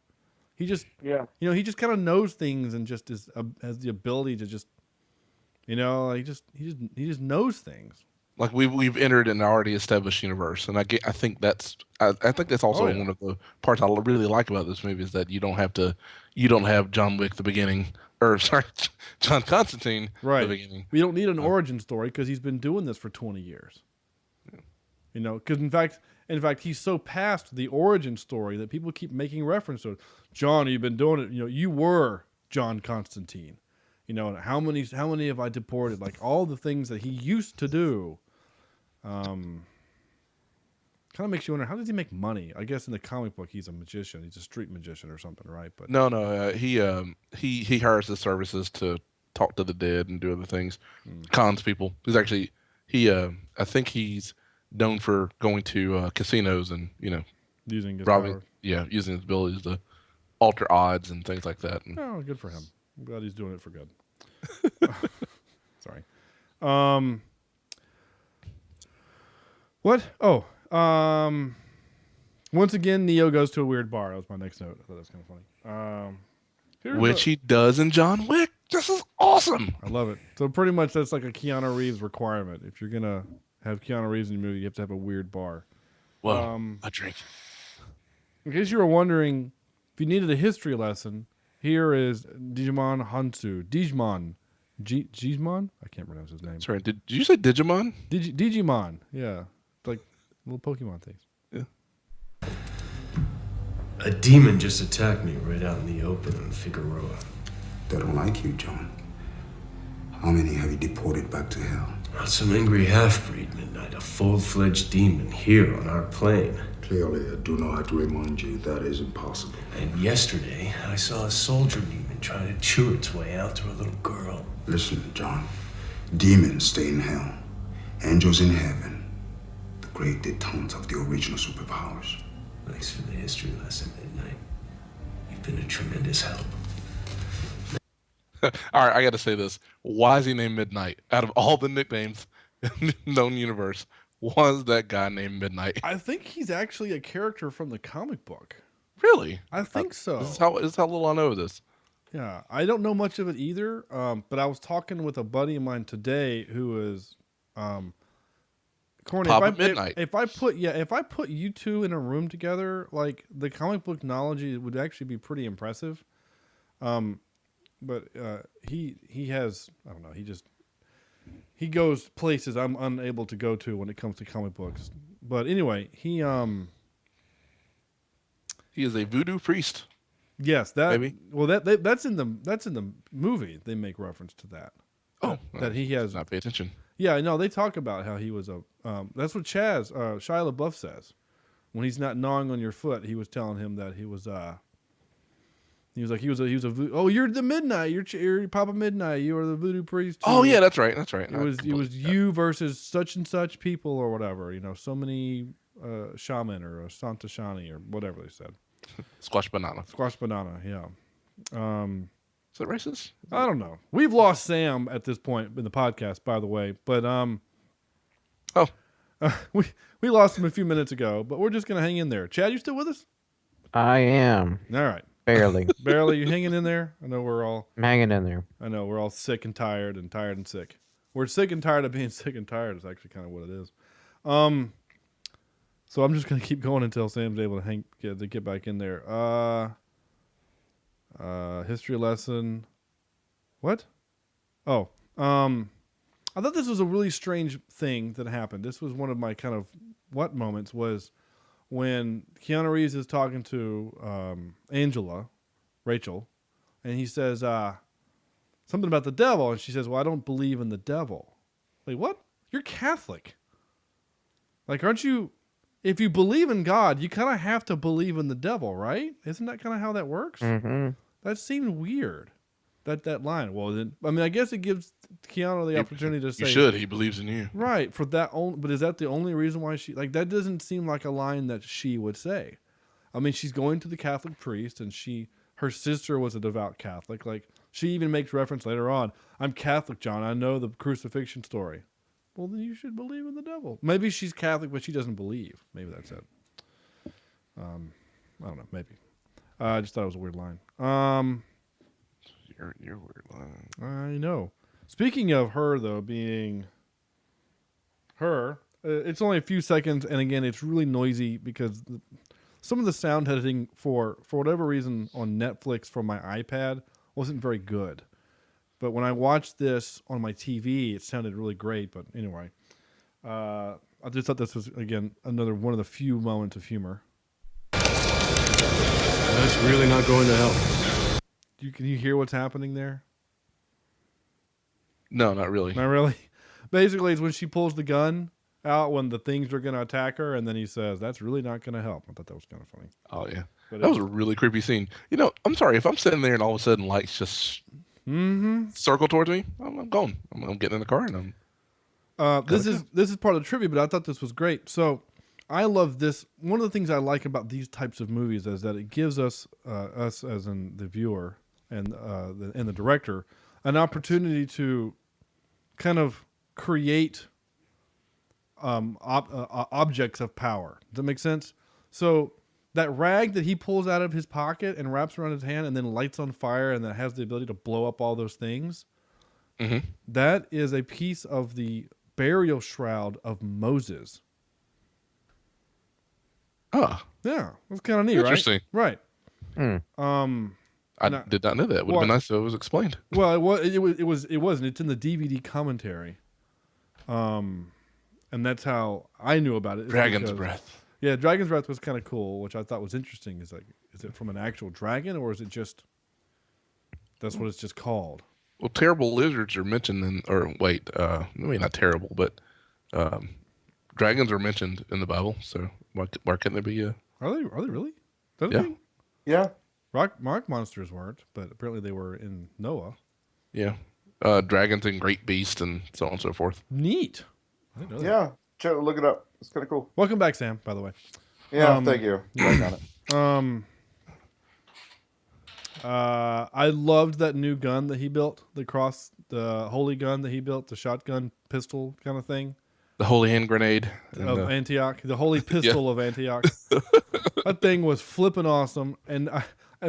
He just he just kind of knows things and just has the ability to just he just knows things. Like we've entered an already established universe, and I think that's also one of the parts I really like about this movie is that you don't have John Wick the beginning, or sorry, John Constantine the beginning. We don't need an origin story because he's been doing this for 20 years. Yeah. You know, because in fact, he's so past the origin story that people keep making reference to it. John, you've been doing it. You know, you were John Constantine. You know, how many have I deported? Like all the things that he used to do. Kind of makes you wonder, how does he make money? I guess in the comic book he's a magician. He's a street magician or something, right? But he hires the services to talk to the dead and do other things. Cons people. He's actually I think he's known for going to casinos and using his robbing. power. Yeah, using his abilities to alter odds and things like that. And, oh, good for him. I'm glad he's doing it for good. Sorry. What? Oh. Once again, Neo goes to a weird bar. That was my next note. I thought that was kind of funny. Which he does in John Wick. This is awesome. I love it. So pretty much that's like a Keanu Reeves requirement. If you're going to have Keanu Reeves in your movie, you have to have a weird bar. Well, a drink. In case you were wondering, if you needed a history lesson, here is Digimon Gizmon? I can't pronounce his name. Sorry, did you say Digimon? Digimon, yeah. Like little Pokemon things. Yeah. A demon just attacked me right out in the open in Figueroa. They don't like you, John. How many have you deported back to hell? Some angry half-breed, Midnight. A full-fledged demon here on our plane. Clearly, I do not have to remind you that is impossible. And yesterday, I saw a soldier demon trying to chew its way out to a little girl. Listen, John. Demons stay in hell. Angels in heaven. The great detente of the original superpowers. Thanks for the history lesson, Midnight. You've been a tremendous help. All right, I got to say this. Why is he named Midnight? Out of all the nicknames in the known universe, why is that guy named Midnight? I think he's actually a character from the comic book. Really? I think so. This is how little I know of this. Yeah, I don't know much of it either. But I was talking with a buddy of mine today who is, Corny. Midnight. If I put you two in a room together, like the comic book knowledge would actually be pretty impressive. But he has, I don't know, he goes places I'm unable to go to when it comes to comic books. But anyway, he is a voodoo priest. Yes, that maybe. Well, that's in the movie. They make reference to that. Oh, that he has not pay attention. Yeah, no, they talk about how he was a. That's what Shia LaBeouf says when he's not gnawing on your foot. He was telling him that he was. He was like he was a oh, you're the Midnight, you're Papa Midnight, you are the voodoo priest. Oh yeah, that's right. It was you versus such and such people or whatever. So many shaman or a Santa Shani or whatever they said. Squash banana, yeah. Is that racist? I don't know. We've lost Sam at this point in the podcast, by the way, but we lost him a few minutes ago, but we're just gonna hang in there. Chad, you still with us? I am. All right. Barely. Barely. You hanging in there? I know we're all... I'm hanging in there. I know we're all sick and tired and sick. We're sick and tired of being sick and tired is actually kind of what it is. So I'm just going to keep going until Sam's able to get back in there. History lesson. What? Oh. I thought this was a really strange thing that happened. This was one of my kind of what moments was... when Keanu Reeves is talking to Rachel, and he says something about the devil, and she says, well, I don't believe in the devil. Like, what? You're Catholic. Like, aren't you... If you believe in God, you kind of have to believe in the devil, right? Isn't that kind of how that works? Mm-hmm. That seemed weird, that line. Well, then, I mean, I guess it gives Keanu the opportunity to say... You should. He believes in you. Right. For that only, but is that the only reason why she... Like, that doesn't seem like a line that she would say. I mean, she's going to the Catholic priest, and her sister was a devout Catholic. Like, she even makes reference later on, I'm Catholic, John. I know the crucifixion story. Well, then you should believe in the devil. Maybe she's Catholic, but she doesn't believe. Maybe that's it. I don't know. Maybe. I just thought it was a weird line. Your weird line. I know. Speaking of her, though, being her, it's only a few seconds, and again, it's really noisy because some of the sound editing for whatever reason on Netflix from my iPad wasn't very good. But when I watched this on my TV, it sounded really great. But anyway, I just thought this was, again, another one of the few moments of humor. That's really not going to help. Can you hear what's happening there? No, not really. Not really? Basically, it's when she pulls the gun out when the things are going to attack her, and then he says, that's really not going to help. I thought that was kind of funny. Oh, yeah. But that was a really creepy scene. I'm sorry, if I'm sitting there and all of a sudden lights just circle towards me, I'm going. I'm getting in the car and I'm... This is part of the trivia, but I thought this was great. So I love this. One of the things I like about these types of movies is that it gives us as in the viewer and the director, an opportunity to kind of create objects of power. Does that make sense? So that rag that he pulls out of his pocket and wraps around his hand and then lights on fire and that has the ability to blow up all those things, that is a piece of the burial shroud of Moses. Oh. Yeah, that's kind of neat, Interesting. right? Hmm. I did not know that. Would have been nice if it was explained. Well, it wasn't. It's in the DVD commentary. And that's how I knew about it. Dragon's Breath. Yeah, Dragon's Breath was kind of cool, which I thought was interesting. Is it from an actual dragon, or is it just that's what it's just called? Well, terrible lizards are mentioned maybe not terrible, but dragons are mentioned in the Bible. So why can't there be a? Are they really? Yeah. Rock monsters weren't, but apparently they were in Noah. Yeah. Dragons and great beasts and so on and so forth. Neat. I didn't know that. Look it up. It's kind of cool. Welcome back, Sam, by the way. Yeah, thank you. I got it. I loved that new gun that he built, the holy gun that he built, the shotgun pistol kind of thing. The holy hand grenade of Antioch, the holy pistol of Antioch. That thing was flipping awesome. And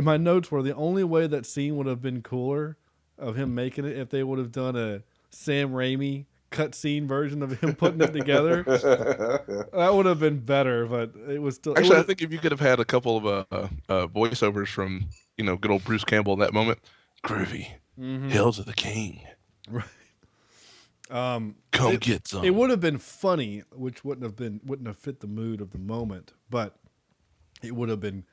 my notes were the only way that scene would have been cooler of him making it if they would have done a Sam Raimi cutscene version of him putting it together. That would have been better, but it was still. Actually, I think if you could have had a couple of voiceovers from good old Bruce Campbell in that moment, groovy, hail to the king, right? Come get some. It would have been funny, which wouldn't have fit the mood of the moment, but it would have been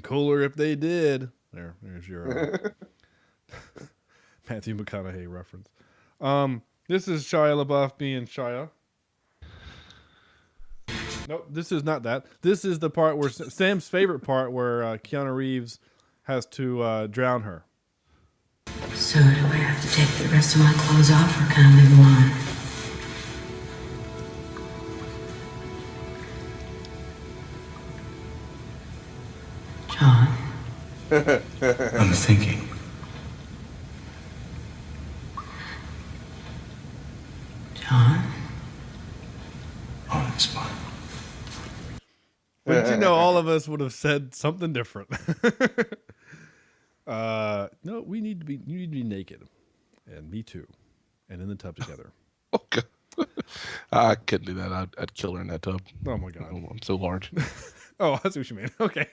cooler if they did. There's your Matthew McConaughey reference. This is Shia LaBeouf being Shia. Nope, this is not that. This is the part where Sam's favorite part where Keanu Reeves has to drown her. So do I have to take the rest of my clothes off or can I leave them on? John? I'm thinking. John? Oh, it's fine. But all of us would have said something different. No, you need to be naked. And me too. And in the tub together. Okay. I couldn't do that. I'd kill her in that tub. Oh my God. I'm so large. Oh, I see what you mean. Okay.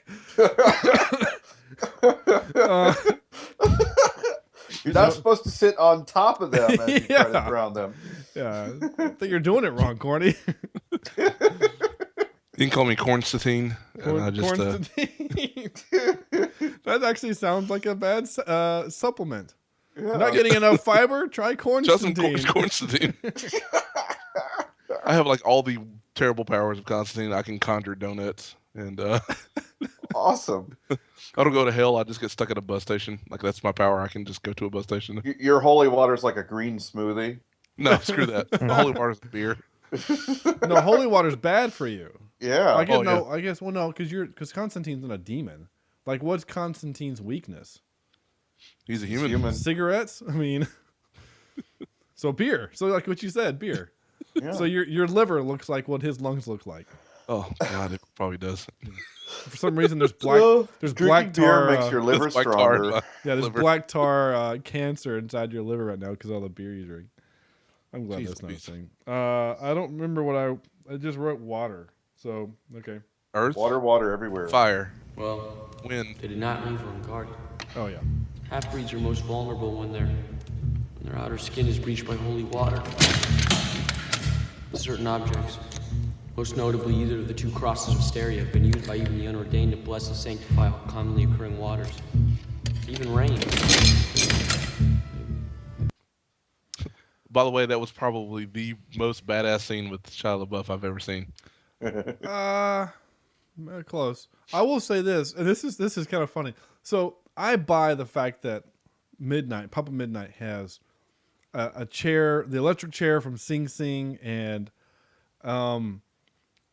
You're not supposed to sit on top of them as you try to drown them. Yeah. I think you're doing it wrong, Corny. You can call me Constantine. Constantine. That actually sounds like a bad supplement. Yeah. Not getting enough fiber? Try Constantine. Just Constantine. I have all the terrible powers of Constantine. I can conjure donuts and awesome. I don't go to hell. I just get stuck at a bus station. That's my power. I can just go to a bus station. Your holy water's like a green smoothie. No, screw that. Holy water's beer. No, holy water's bad for you. Yeah. I guess because Constantine's not a demon. What's Constantine's weakness? He's a human. Cigarettes? I mean, so beer. So what you said, beer. Yeah. So your liver looks like what his lungs look like. Oh God, it probably does. For some reason, there's black tar. Beer makes your liver stronger. There's black tar cancer inside your liver right now because of all the beer you drink. I'm glad that's not a thing. I don't remember what I just wrote water. So okay. Earth. Water everywhere. Fire. Well, wind. They did not leave her unguarded. Oh yeah. Half-breeds are most vulnerable when their outer skin is breached by holy water. Certain objects, most notably either of the two crosses of Styria, have been used by even the unordained to bless and sanctify all commonly occurring waters. Even rain. By the way, that was probably the most badass scene with Shia LaBeouf I've ever seen. Close. I will say this, and this is kind of funny. So I buy the fact that Papa Midnight has a chair, the electric chair from Sing Sing, and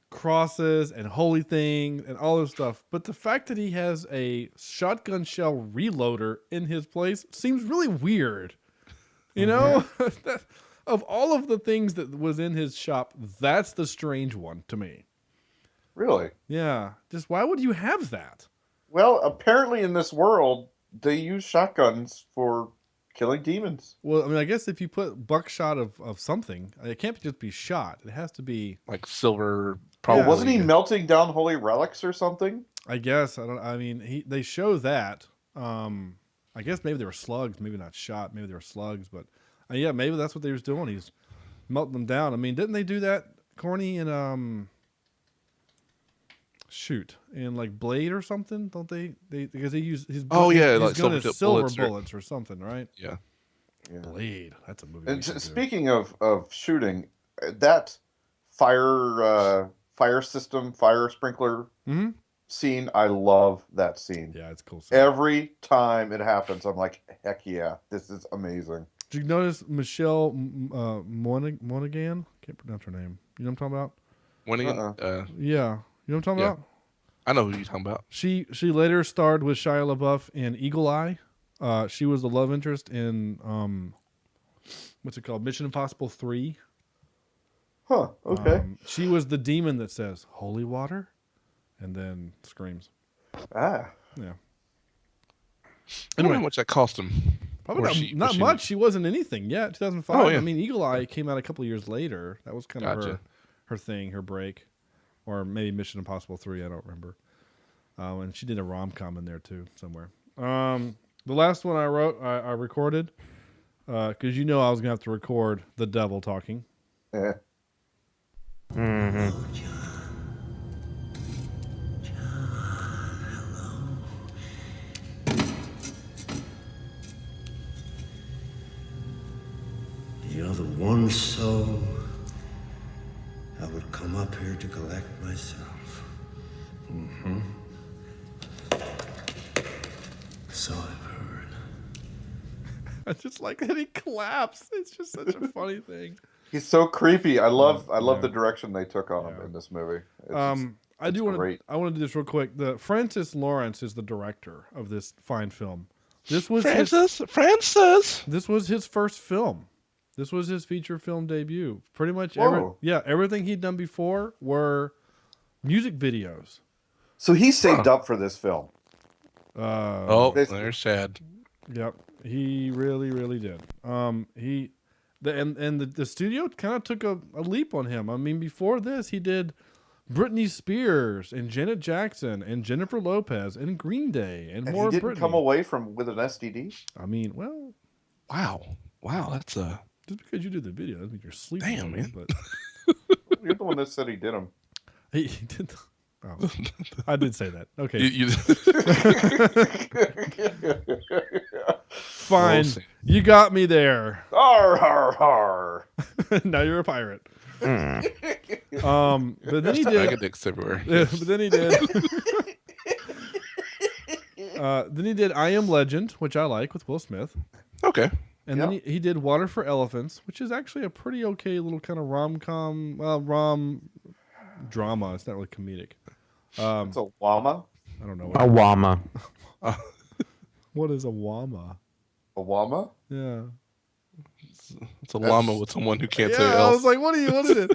crosses and holy thing and all this stuff. But the fact that he has a shotgun shell reloader in his place seems really weird. You know, of all of the things that was in his shop, that's the strange one to me. Really? Yeah. Just why would you have that? Well, apparently in this world, they use shotguns for killing demons. Well, I mean, I guess if you put buckshot of something, it can't just be shot. It has to be silver. Probably. Wasn't he melting down holy relics or something? I guess. They show that. I guess maybe they were slugs, maybe not shot, maybe they were slugs, but yeah, maybe that's what they was doing. He's melting them down. I mean, didn't they do that, Corny, in in like Blade or something? Don't they because they use his like gun is silver bullets bullets or something, right? Yeah. Blade. That's a movie. And speaking of shooting, that fire system, fire sprinkler scene, I love that scene. Yeah, it's cool. Every time it happens, I'm like, heck yeah, this is amazing. Did you notice Michelle Monaghan? Can't pronounce her name. You know what I'm talking about? Monaghan? Yeah. You know what I'm talking about? I know who you're talking about. She later starred with Shia LaBeouf in Eagle Eye. She was the love interest in what's it called? Mission Impossible 3. Huh, okay. She was the demon that says holy water and then screams. Ah. Yeah. I don't know how much that cost him. Probably not much. She wasn't anything yet. 2005. Oh, yeah. I mean, Eagle Eye came out a couple of years later. That was kind of her thing, her break. Or maybe Mission Impossible 3. I don't remember. And she did a rom-com in there too somewhere. The last one I recorded, because I was gonna have to record the devil talking. Yeah. Mm-hmm. You're the one soul I would come up here to collect myself. Mm-hmm. So I've heard. I just like that he claps. It's just such a funny thing. He's so creepy. I love the direction they took on him in this movie. I want to do this real quick. Francis Lawrence is the director of this fine film. This was Francis. This was his first film. This was his feature film debut. Pretty much everything he'd done before were music videos. So he saved up for this film. They're sad. Yep, he really, really did. The studio kind of took a leap on him. I mean, before this, he did Britney Spears and Janet Jackson and Jennifer Lopez and Green Day and more. He didn't come away with an STD. I mean, well, wow, that's a. Just because you did the video doesn't mean you're sleeping. Damn, man. But you're the one that said he did them. He did. Oh, I did say that. Okay. Fine. You got me there. Har, har, har. Now you're a pirate. But then he did. Megadicks everywhere. But then he did. Then he did I Am Legend, which I like, with Will Smith. Okay. And then he did Water for Elephants, which is actually a pretty okay little kind of rom-com, drama. It's not really comedic. It's a wama? I don't know. A wama. What is a wama? A wama? Yeah. It's a llama with someone who can't say else. I was like, what is it?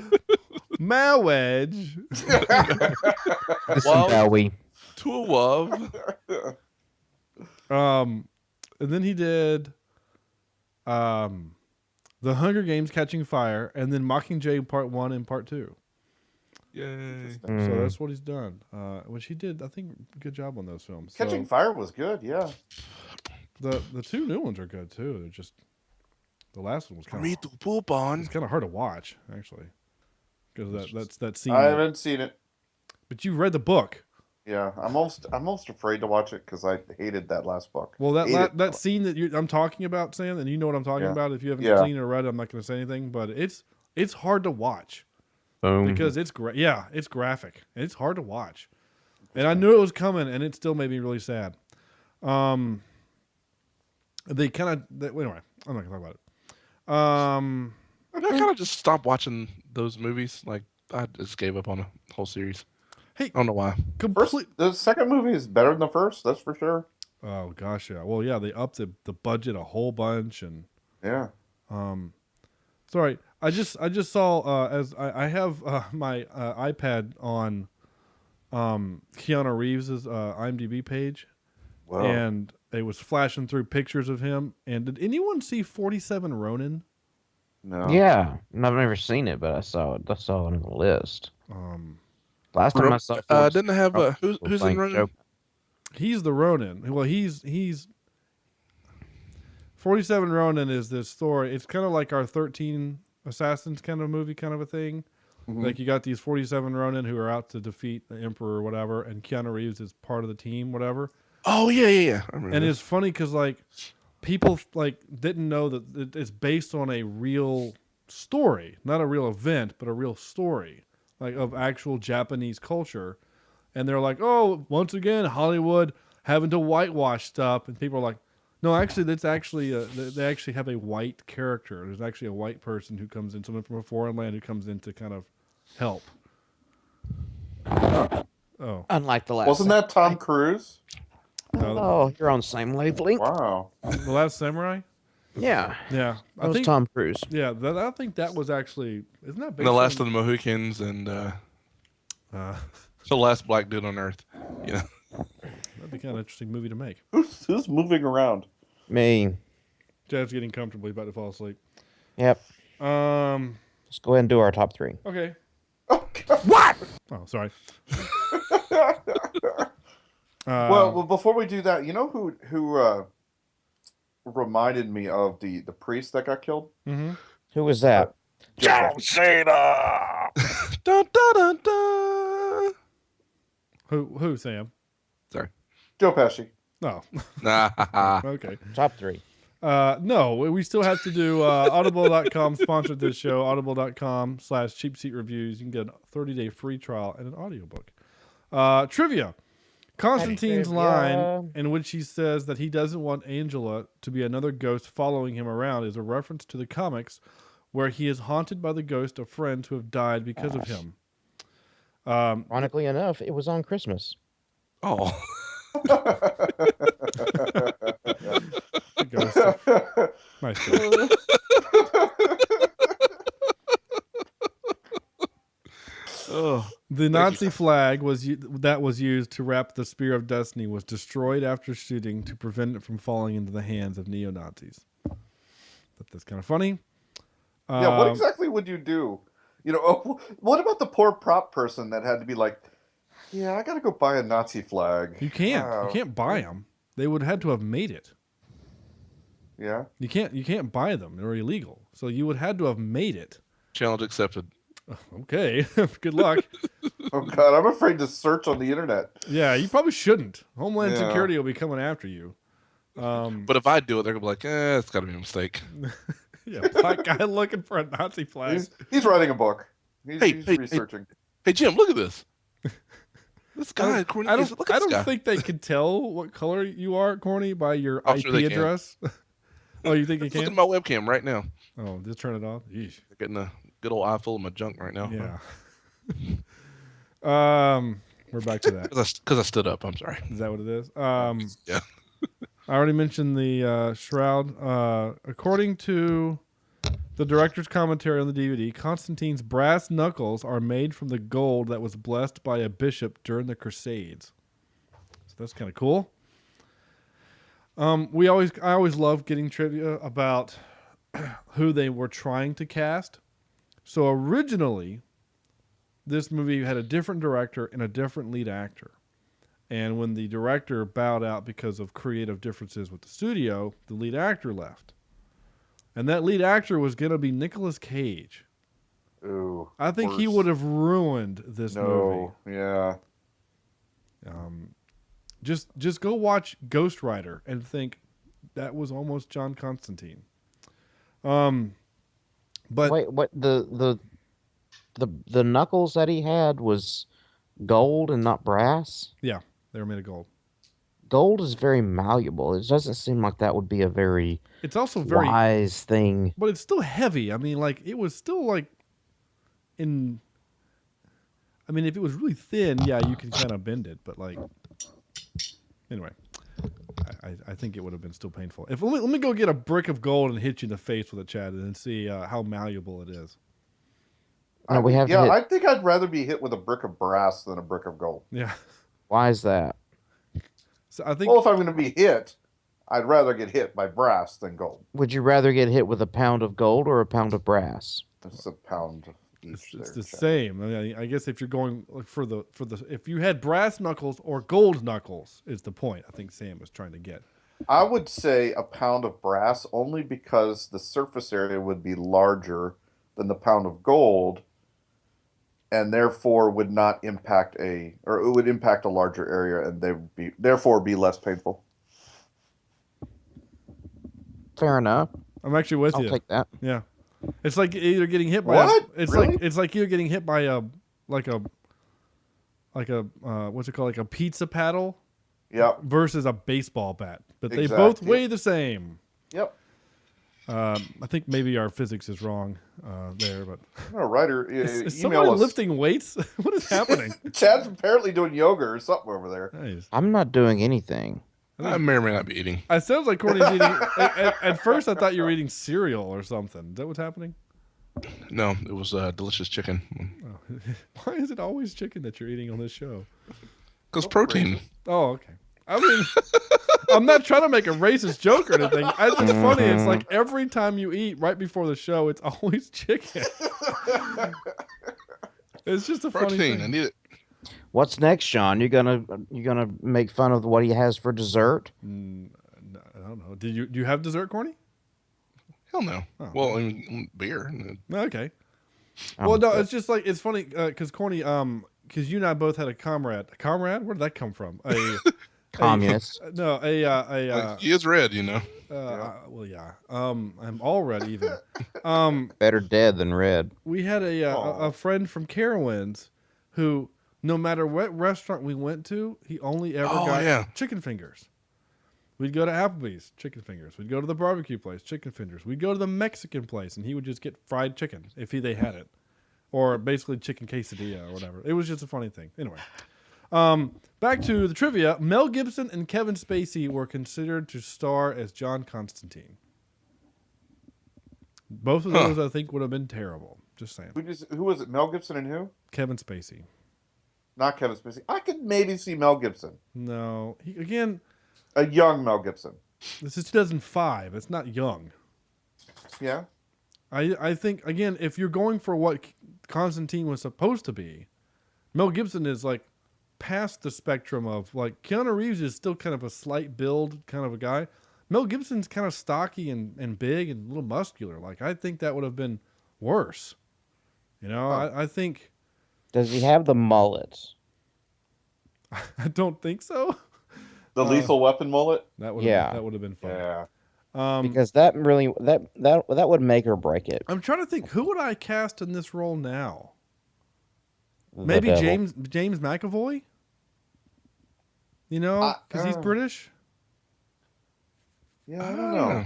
Marriage. Wowie. To a love. And then he did The Hunger Games Catching Fire, and then Mockingjay Part 1 and Part 2. Yay. So that's what he's done. Which he did, I think, a good job on those films. Catching Fire was good, yeah. The two new ones are good too. They're just the last one was kind of it's kind of hard to watch actually, because that's that scene. I haven't seen it, but you read the book. Yeah, I'm almost afraid to watch it because I hated that last book. Well, that scene that I'm talking about, Sam, and you know what I'm talking about. If you haven't seen it or read it, I'm not going to say anything. But it's hard to watch because it's it's graphic. It's hard to watch, and I knew it was coming, and it still made me really sad. They kind of anyway. I'm not going to talk about it. I kind of just stopped watching those movies. Like I just gave up on a whole series. Hey, I don't know why. The second movie is better than the first. That's for sure. Oh gosh, yeah. Well, yeah, they upped the budget a whole bunch, and yeah. Sorry, I just saw as I have my iPad on Keanu Reeves's IMDb page, and it was flashing through pictures of him. And did anyone see 47 Ronin? No. Yeah, I've never seen it, but I saw it. I saw it on the list. Last time I saw didn't have who's in Ronin? He's the Ronin. Well, he's 47 Ronin is this story. It's kind of like our 13 Assassins kind of movie, kind of a thing. Mhm. Like you got these 47 Ronin who are out to defeat the Emperor or whatever, and Keanu Reeves is part of the team, whatever. Oh yeah. I remember. And it's funny because like people like didn't know that it's based on a real story, not a real event, but a real story, like of actual Japanese culture. And they're like, oh, once again, Hollywood having to whitewash stuff, and people are like, no, actually, that's actually they actually have a white character. There's actually a white person who comes in, someone from a foreign land who comes in to kind of help. Oh, Unlike the last. Wasn't that Tom Cruise? Oh, you're on the same wavelength. Wow. The Last Samurai? Yeah. Yeah. That was Tom Cruise. Yeah, I think that was actually, isn't that based And the Last on, of the Mohicans and the last black dude on Earth. Yeah. That'd be kind of an interesting movie to make. Who's moving around? Me. Jeff's getting comfortable. He's about to fall asleep. Yep. Let's go ahead and do our top 3. Okay. What? Oh, sorry. Well, before we do that, you know who reminded me of the priest that got killed? Mm-hmm. Who was that? John Cena. Dun, dun, dun, dun. Who, Sam? Sorry. Joe Pesci. No. Okay. Top 3. No, we still have to do Audible.com sponsored this show. Audible.com/CheapSeat Reviews. You can get a 30-day free trial and an audiobook. Trivia. Constantine's line in which he says that he doesn't want Angela to be another ghost following him around is a reference to the comics where he is haunted by the ghost of friends who have died because of him. Ironically enough, it was on Christmas. Oh. Nice joke. The Nazi flag that was used to wrap the Spear of Destiny was destroyed after shooting to prevent it from falling into the hands of neo-Nazis. That's kind of funny. Yeah, what exactly would you do? You know, what about the poor prop person that had to be like, yeah, I got to go buy a Nazi flag. You can't. You can't buy them. They would have had to have made it. Yeah. You can't buy them. They're illegal. So you would have to have made it. Challenge accepted. Okay. Good luck. Oh God, I'm afraid to search on the internet. Yeah, you probably shouldn't. Homeland Security will be coming after you. But if I do it, they're gonna be like, it's got to be a mistake. Yeah, black guy looking for a Nazi flag. He's writing a book. He's researching. Hey, Jim, look at this. This guy, Corny. I Look at this guy. don't think they can tell what color you are, Corny, by your I'm IP sure they address. Oh, you think you Look at can? my webcam right now. Oh, just turn it off. Yeesh. Getting a good old eye full of my junk right now. Yeah. We're back to that. Because I stood up. I'm sorry. Is that what it is? Yeah. I already mentioned the shroud. According to the director's commentary on the DVD, Constantine's brass knuckles are made from the gold that was blessed by a bishop during the Crusades. So that's kind of cool. I always love getting trivia about who they were trying to cast. So originally, this movie had a different director and a different lead actor. And when the director bowed out because of creative differences with the studio, the lead actor left. And that lead actor was going to be Nicolas Cage. Ooh. I think he would have ruined this movie. Yeah. Just go watch Ghost Rider and think that was almost John Constantine. But wait, what the knuckles that he had was gold and not brass? Yeah, they were made of gold. Gold is very malleable. It doesn't seem like that would be a very it's also very wise thing. But it's still heavy. I mean, like it was still like if it was really thin, yeah, you can kind of bend it, but like anyway, I think it would have been still painful. Let me go get a brick of gold and hit you in the face with it, Chad, and see how malleable it is. I think I'd rather be hit with a brick of brass than a brick of gold. Yeah. Why is that? So I think. Well, if I'm going to be hit, I'd rather get hit by brass than gold. Would you rather get hit with a pound of gold or a pound of brass? It's a pound. It's the same. I mean, I guess if you're going for the if you had brass knuckles or gold knuckles is the point. I think Sam was trying to get. I would say a pound of brass only because the surface area would be larger than the pound of gold, and therefore would not impact it would impact a larger area, and they would therefore be less painful. Fair enough. I'm actually with you. I'll take that. Yeah, it's like either getting hit by What? it's Really? like either getting hit by a what's it called, like a pizza paddle. Yep. Versus a baseball bat, but they Exactly. both weigh the same. Yep. I think maybe our physics is wrong there, but No, writer, is email somebody us. lifting weights? What is happening? Chad's apparently doing yoga or something over there. Nice. I'm not doing anything. I may or may not be eating. It sounds like Courtney's eating. At first, I thought you were eating cereal or something. Is that what's happening? No, it was delicious chicken. Oh. Why is it always chicken that you're eating on this show? Because protein. Oh, okay. I mean, I'm not trying to make a racist joke or anything. It's just funny. It's like every time you eat right before the show, it's always chicken. It's just a funny Protein. thing. I need it. What's next, Sean? You gonna make fun of what he has for dessert? I don't know. Do you have dessert, Corny? Hell no. Oh. Well, I mean, beer. Okay. Well, no, it's just like it's funny because Corny, because you and I both had a comrade. A comrade? Where did that come from? A Communist. He is red, you know. Well, yeah. I'm all red even. Better dead than red. We had a friend from Carowinds who, no matter what restaurant we went to, he only ever got chicken fingers. We'd go to Applebee's, chicken fingers. We'd go to the barbecue place, chicken fingers. We'd go to the Mexican place, and he would just get fried chicken if they had it, or basically chicken quesadilla or whatever. It was just a funny thing. Anyway, back to the trivia. Mel Gibson and Kevin Spacey were considered to star as John Constantine. Both of those, I think, would have been terrible. Just saying. Who was it? Mel Gibson and who? Kevin Spacey. Not Kevin Spacey. I could maybe see Mel Gibson. No. Again... A young Mel Gibson. This is 2005. It's not young. Yeah. I think, again, if you're going for what Constantine was supposed to be, Mel Gibson is like past the spectrum of like Keanu Reeves is still kind of a slight build kind of a guy. Mel Gibson's kind of stocky and big and a little muscular. Like, I think that would have been worse. You know, I think. Does he have the mullet? I don't think so. The Lethal Weapon mullet? That would have been fun. Yeah. Because that really that would make or break it. I'm trying to think, who would I cast in this role now? The Maybe devil. James McAvoy? You know, because he's British. Yeah, I don't know.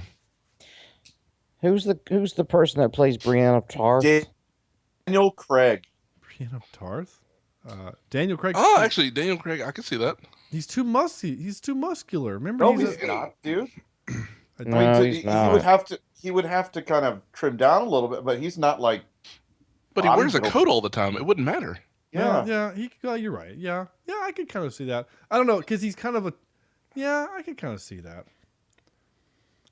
Who's the person that plays Brienne of Tarth? Daniel Craig. Brienne of Tarth? Daniel Craig. Oh, actually, Daniel Craig, I can see that. He's too muscular. Remember? No, he's not, dude. No, he's not. He would have to kind of trim down a little bit, but he's not like. But he wears a coat all the time. It wouldn't matter. Yeah. You're right. Yeah, I could kind of see that. I don't know, because he's kind of a. Yeah, I could kind of see that.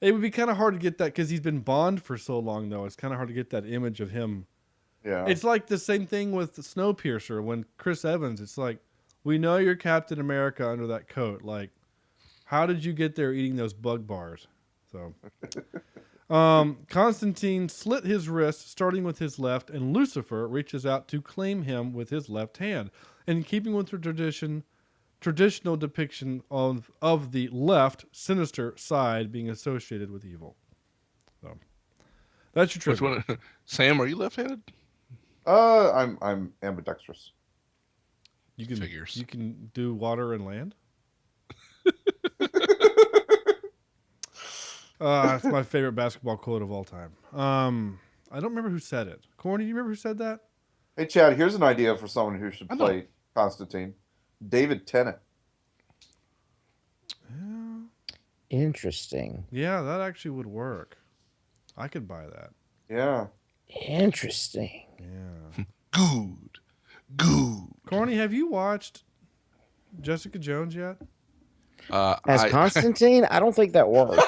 It would be kind of hard to get that because he's been Bond for so long, though. It's kind of hard to get that image of him. Yeah. It's like the same thing with Snowpiercer when Chris Evans. It's like, we know you're Captain America under that coat. Like, how did you get there eating those bug bars? So, Constantine slit his wrist, starting with his left, and Lucifer reaches out to claim him with his left hand. In keeping with the traditional depiction of the left, sinister side being associated with evil. So, that's your trivia. Which one? Sam, are you left-handed? I'm ambidextrous. You can Figures. You can do water and land. That's my favorite basketball quote of all time. I don't remember who said it. Corny, do you remember who said that? Hey, Chad, here's an idea for someone who should play Constantine. David Tennant. Interesting. Yeah, that actually would work. I could buy that. Yeah. Interesting. Yeah. Good. Corny, have you watched Jessica Jones yet? As Constantine, I don't think that works.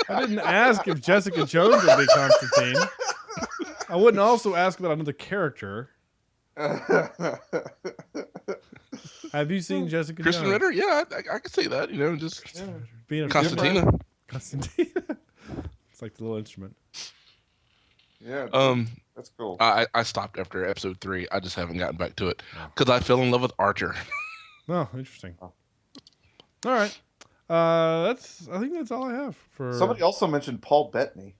I didn't ask if Jessica Jones would be Constantine. I wouldn't also ask about another character. Have you seen Jessica Kristen Jones? Ritter? Yeah, I can see that. Just being a Constantina. Constantina. It's like the little instrument. Yeah. That's cool. I stopped after episode 3. I just haven't gotten back to it because I fell in love with Archer. Oh, interesting. All right. I think that's all I have for. Somebody also mentioned Paul Bettany.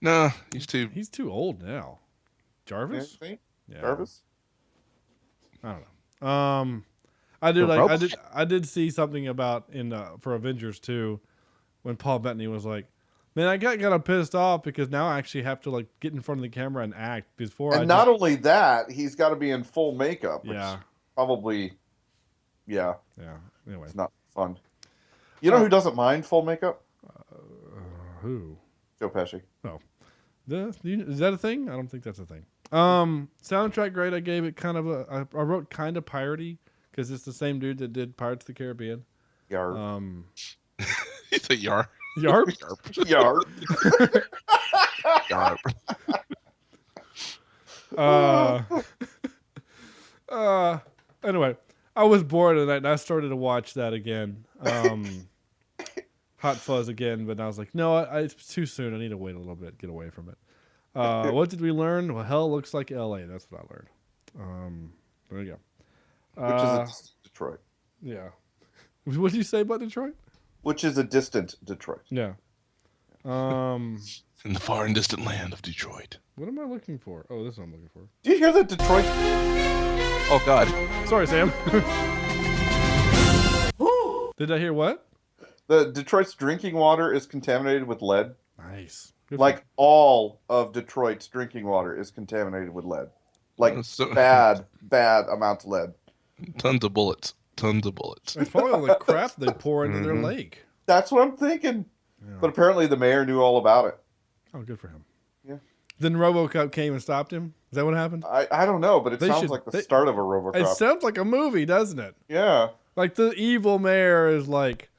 No, he's too old now. Jarvis? Yeah. Jarvis? I don't know. I did see something about for Avengers 2 when Paul Bettany was like, man, I got kind of pissed off because now I actually have to like get in front of the camera and act before. And not only that, he's got to be in full makeup. Which probably, yeah. Anyway, it's not fun. You know who doesn't mind full makeup? Who? Joe Pesci. Oh, is that a thing? I don't think that's a thing. Soundtrack grade, I gave it kind of I wrote kind of piratey because it's the same dude that did Pirates of the Caribbean. Yarp. You say Yarp. Yarp? Yarp. Yarp. Anyway, I was bored tonight and I started to watch that again. Hot Fuzz again, but I was like, no, it's too soon. I need to wait a little bit, get away from it. What did we learn? Well, hell looks like LA. That's what I learned. There you go. Which is Detroit. Yeah. What did you say about Detroit? Which is a distant Detroit. Yeah. In the far and distant land of Detroit. What am I looking for? Oh, this is what I'm looking for. Do you hear that Detroit? Oh, God. Sorry, Sam. Did I hear what? The Detroit's drinking water is contaminated with lead. Nice. Like all of Detroit's drinking water is contaminated with lead. Like bad amounts of lead. Tons of bullets. It's probably all the crap they pour into their lake. That's what I'm thinking. Yeah. But apparently the mayor knew all about it. Oh, good for him. Yeah. Then RoboCop came and stopped him? Is that what happened? I don't know, but it sounds like the start of a RoboCop. It sounds like a movie, doesn't it? Yeah. Like the evil mayor is like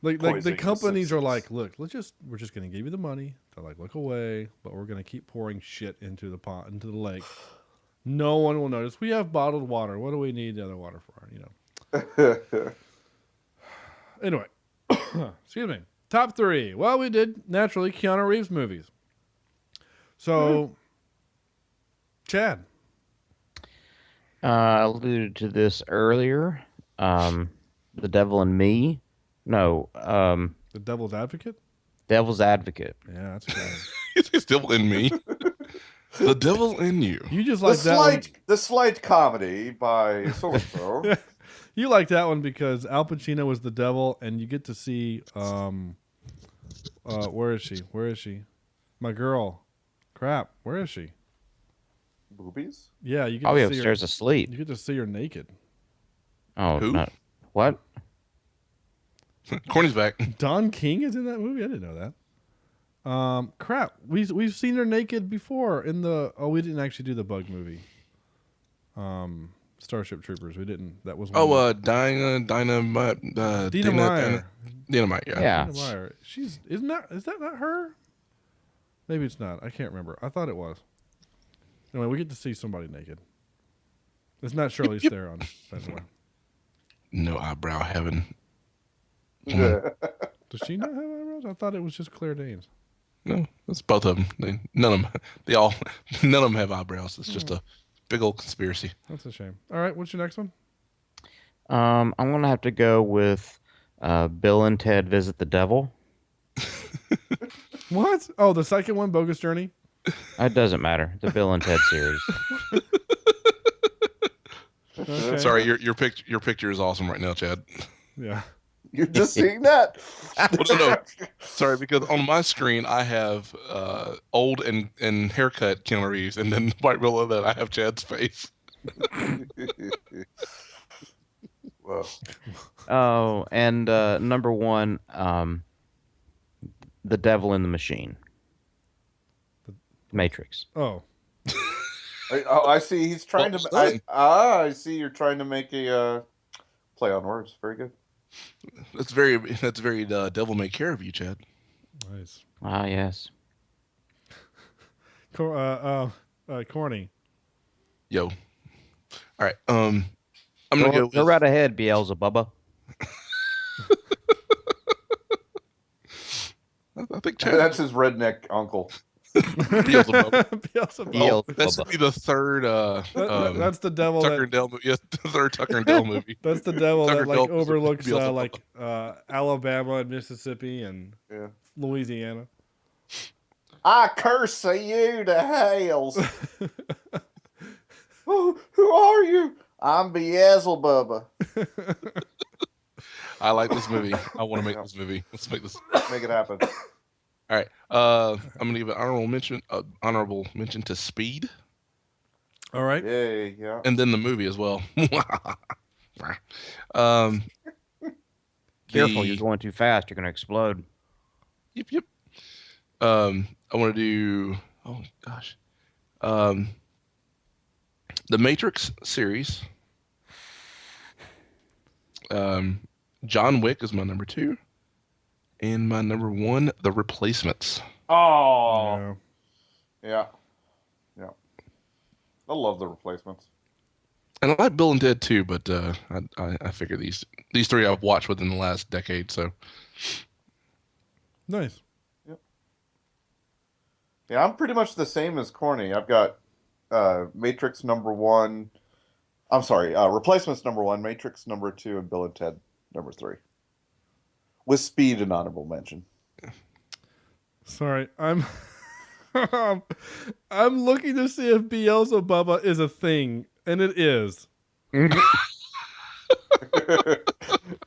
the companies are like, look, we're just gonna give you the money. They're like, look away, but we're gonna keep pouring shit into the pond, into the lake. No one will notice. We have bottled water. What do we need the other water for? Anyway, excuse me. Top 3. Well, we did naturally Keanu Reeves movies. So, Chad. I alluded to this earlier. The Devil in Me. No. The Devil's Advocate? Devil's Advocate. Yeah, that's good. It's Devil in Me. The Devil in You. You just like that one. The slight comedy by so-and-so. Yeah. You like that one because Al Pacino was the devil, and you get to see, where is she? My girl. Crap. Where is she? Boobies? Yeah, you get to see upstairs asleep. You get to see her naked. Oh, who? No. What? Corny's back. Don King is in that movie? I didn't know that. Crap. We've seen her naked before in the... Oh, we didn't actually do the Bug movie. Starship Troopers. We didn't. That was one Dynamite. Dina Meyer. Dynamite, yeah. Dina Meyer. Is that not her? Maybe it's not. I can't remember. I thought it was. Anyway, we get to see somebody naked. It's not Charlize Theron. Anyway. No eyebrow heaven. Does she not have eyebrows? I thought it was just Claire Danes. No, it's both of them. None of them have eyebrows. It's just a big old conspiracy. That's a shame. All right, what's your next one? I'm gonna have to go with Bill and Ted Visit the Devil. What? Oh, the second one, Bogus Journey? It doesn't matter. The Bill and Ted series. Okay. Sorry, your picture is awesome right now, Chad. Yeah. You're just seeing that? No. Sorry, because on my screen I have old and haircut Keanu Reeves, and then right below that I have Chad's face. Whoa. Oh, and number 1, The Devil in the Machine. Matrix. Oh. I see. He's trying to. I see. You're trying to make a play on words. Very good. That's very devil may care of you, Chad. Nice. Ah, yes. Corny. Yo. All right. I'm gonna go Go with right ahead, Beelzebubba. I think Chad. That's his redneck uncle. Beelzebub. Beelzebub. Oh, that should be the third. That's the devil. Tucker and Dale movie. Yeah, the third Tucker and Dale movie. That's the devil Tucker that like Dale was overlooks Beelzebub. Alabama and Mississippi and Yeah. Louisiana. I curse you to hells. Who are you? I'm Beelzebub. I like this movie. I want to make this movie. Let's make this. Make it happen. All right. I'm gonna give an honorable mention to Speed. All right. Yay, yeah. And then the movie as well. Careful, you're going too fast. You're going to explode. Yep. I want to do. Oh gosh. The Matrix series. John Wick is my number 2. And my number 1, The Replacements. Oh. Yeah. I love The Replacements. And I like Bill and Ted too, but I figure these 3 I've watched within the last decade, so. Nice. Yep. Yeah, I'm pretty much the same as Corny. I've got Matrix number 1. I'm sorry, Replacements number 1, Matrix number 2, and Bill and Ted number 3. With Speed an honorable mention. Sorry, I'm I'm looking to see if Beelzebubba is a thing, and it is.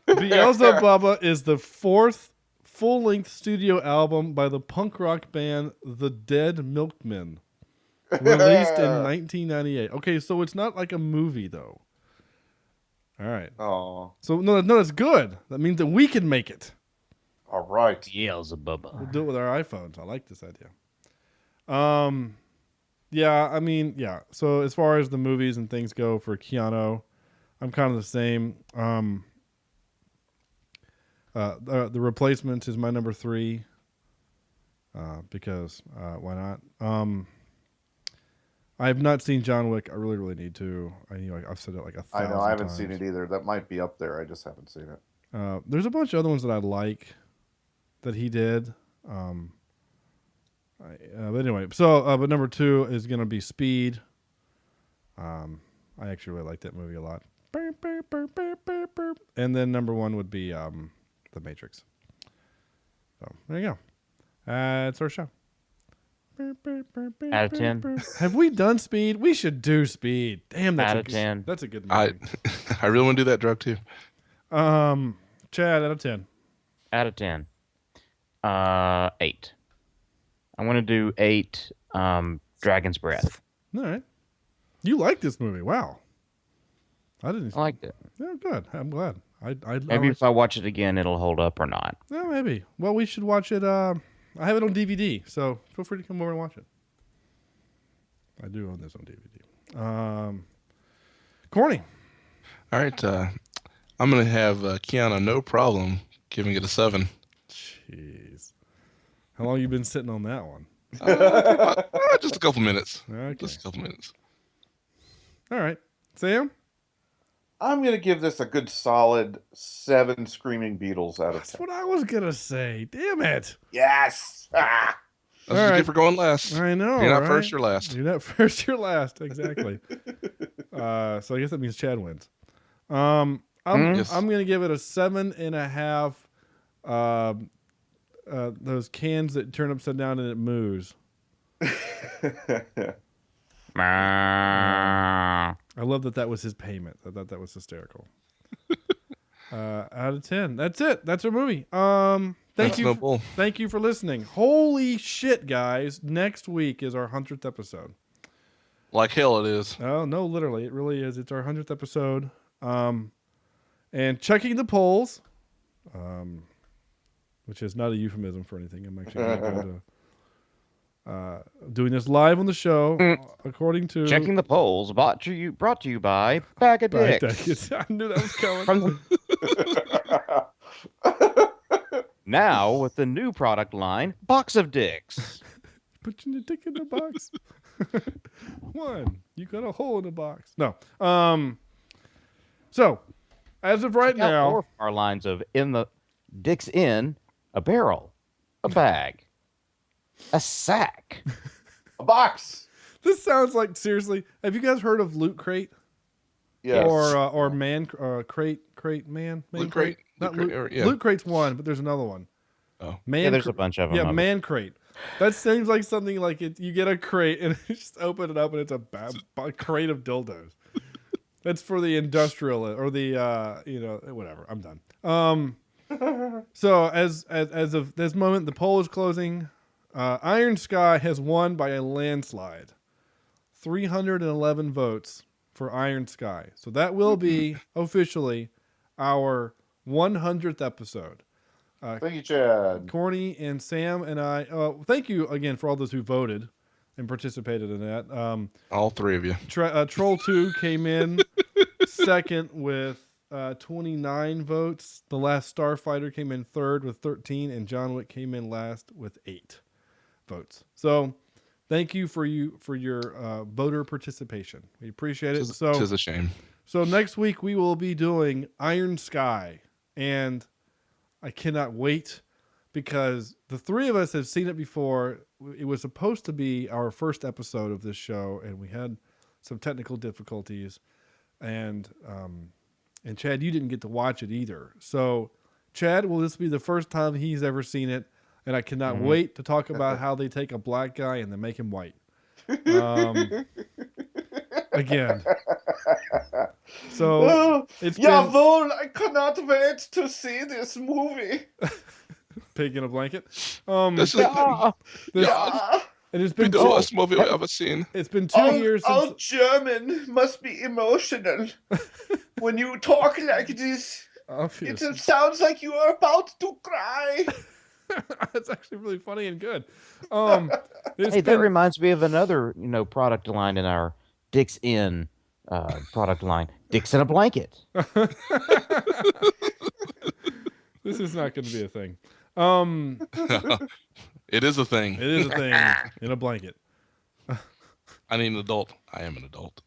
Beelzebubba is the 4th full-length studio album by the punk rock band The Dead Milkmen, released in 1998. Okay, so it's not like a movie, though. All right. Oh. So, no, that's good. That means that we can make it. All right. Beelzebubba. We'll do it with our iPhones. I like this idea. Yeah, I mean, yeah. So as far as the movies and things go for Keanu, I'm kind of the same. The Replacements is my number 3. Because why not? I have not seen John Wick. I really, really need to. I've said it like 1,000 times. I know, I haven't seen it either. That might be up there. I just haven't seen it. There's a bunch of other ones that I like that he did. But anyway, but number 2 is going to be Speed. I actually really like that movie a lot. And then number 1 would be The Matrix. So there you go. It's our show. Out of 10. Have we done Speed? We should do Speed. Damn, that's out of 10. That's a good movie. I really want to do that drug too. Chad, out of 10. Out of 10. 8. I want to do 8 Dragon's Breath. All right. You like this movie. Wow. I liked it. Yeah, good. I'm glad. Maybe if I watch it again, it'll hold up or not. Yeah, maybe. Well, we should watch it. I have it on DVD, so feel free to come over and watch it. I do own this on DVD. Corny. All right. I'm going to have Keanu no problem giving it a 7. Jeez. How long you been sitting on that one? Just a couple minutes. Okay. Just a couple minutes. All right. Sam? I'm going to give this a good solid 7 Screaming Beetles out of 10. That's what I was going to say. Damn it. Yes. That's what you get for going last. I know. You're not right? first, you're last. You're not first, you're last. Exactly. So I guess that means Chad wins. I'm going to give it a 7.5. Those cans that turn upside down and it moves. I love that was his payment. I thought that was hysterical. Out of 10. That's it. That's our movie. Thank you for listening. Holy shit, guys. Next week is our 100th episode. Like hell it is. Oh, no, literally. It really is. It's our 100th episode. And checking the polls, which is not a euphemism for anything. I'm actually going to doing this live on the show, according to checking the polls. Brought to you by Bag of Dicks. I knew that was coming. Now with the new product line, Box of Dicks. Put your dick in the box. 1, you got a hole in the box. No. So, as of right now, more our lines of in the dicks in a barrel, a bag, a sack, a box. This sounds like, seriously, have you guys heard of Loot Crate? Yes. Or Man Crate Man Loot Crate. Crate. Not Loot Loot. Crate, yeah. Loot Crate's one, but there's another one. Oh. Man yeah, there's a bunch of them. Yeah, Man Crate. That seems like something like it. You get a crate and you just open it up and it's a crate of dildos. That's for the industrial or the whatever. I'm done. So as of this moment, the poll is closing. Iron Sky has won by a landslide. 311 votes for Iron Sky. So that will be officially our 100th episode. Thank you, Chad. Corny and Sam and I. Thank you again for all those who voted and participated in that. All 3 of you. Troll 2 came in second with 29 votes. The Last Starfighter came in third with 13, and John Wick came in last with 8 votes. So thank you for your voter participation. We appreciate it. So Tis a shame. So next week we will be doing Iron Sky, and I cannot wait because the 3 of us have seen it before. It was supposed to be our first episode of this show, and we had some technical difficulties. And Chad, you didn't get to watch it either. So, Chad, will this be the first time he's ever seen it? And I cannot wait to talk about how they take a black guy and then make him white. Again. So it's Jawohl, I cannot wait to see this movie. Pig in a blanket. And it's been the worst movie I've ever seen. It's been 2 years since. All German must be emotional. When you talk like this, it sounds like you are about to cry. That's actually really funny and good. That reminds me of another, product line in our Dicks In product line. Dicks in a blanket. This is not going to be a thing. It is a thing. It is a thing in a blanket. I need an adult. I am an adult.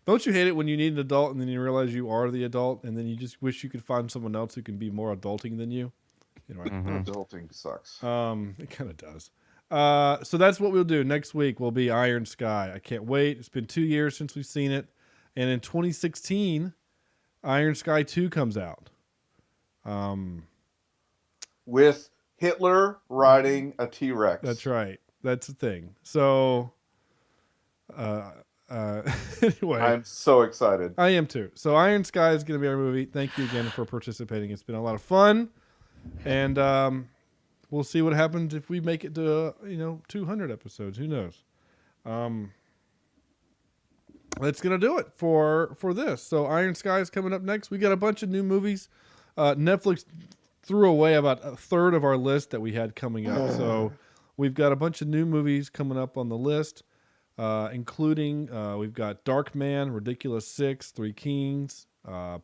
Don't you hate it when you need an adult and then you realize you are the adult and then you just wish you could find someone else who can be more adulting than you? Adulting sucks. It kind of does. So that's what we'll do. Next week will be Iron Sky. I can't wait. It's been 2 years since we've seen it. And in 2016, Iron Sky 2 comes out. With Hitler riding a T-Rex. That's right. That's the thing. So, anyway. I'm so excited. I am too. So Iron Sky is going to be our movie. Thank you again for participating. It's been a lot of fun. And we'll see what happens if we make it to 200 episodes. Who knows? That's gonna do it for this. So Iron Sky is coming up next. We got a bunch of new movies. Netflix threw away about a third of our list that we had coming up. So we've got a bunch of new movies coming up on the list, including we've got Dark Man, Ridiculous Six, Three Kings,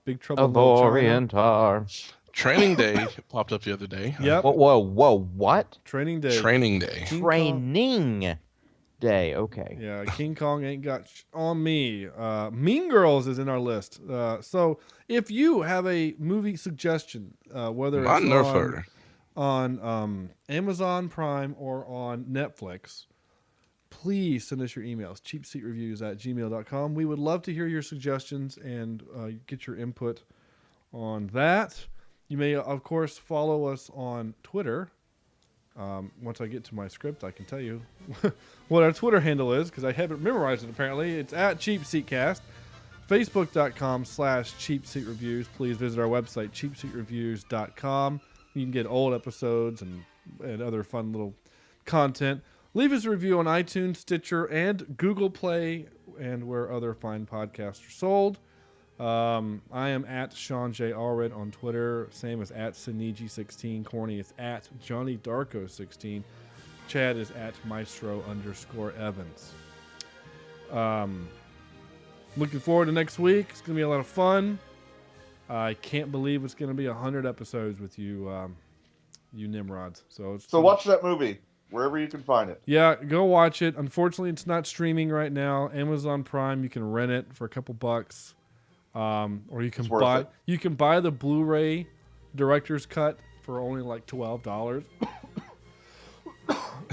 Big Trouble in Little China. Training Day popped up the other day. Yep. Whoa, what? Training Day. Training Day. Training Day. Okay. Yeah, King Kong ain't got on me. Mean Girls is in our list. So if you have a movie suggestion, whether it's on Amazon Prime or on Netflix, please send us your emails, cheapseatreviews@gmail.com. We would love to hear your suggestions and get your input on that. You may, of course, follow us on Twitter. Once I get to my script, I can tell you what our Twitter handle is because I haven't memorized it apparently. It's @CheapSeatCast. Facebook.com/CheapSeatReviews. Please visit our website, CheapSeatReviews.com. You can get old episodes and other fun little content. Leave us a review on iTunes, Stitcher, and Google Play, and where other fine podcasts are sold. I am @Sean J. Allred on Twitter. Sam is @Siniji16. Corny is @JohnnyDarko16. Chad is @Maestro_Evans. Looking forward to next week. It's going to be a lot of fun. I can't believe it's going to be 100 episodes with you, you Nimrods. So watch that movie. wherever you can find it. Yeah, go watch it. Unfortunately, it's not streaming right now. Amazon Prime, you can rent it for a couple bucks, or you can buy the Blu-ray director's cut for only like $12.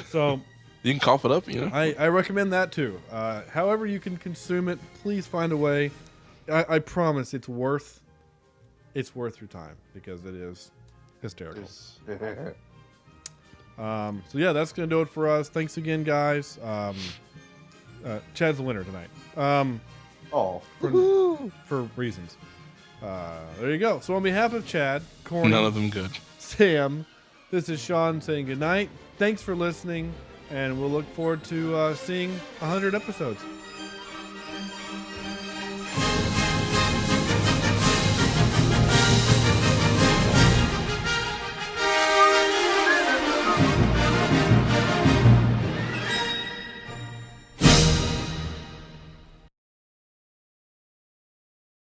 So you can cough it up, you know. I recommend that too. However you can consume it, please find a way. I promise it's worth your time because it is hysterical. So yeah, that's gonna do it for us. Thanks again, guys. Chad's the winner tonight. For reasons. There you go. So on behalf of Chad, Corny, none of them good. Sam, this is Sean saying goodnight. Thanks for listening, and we'll look forward to seeing 100 episodes.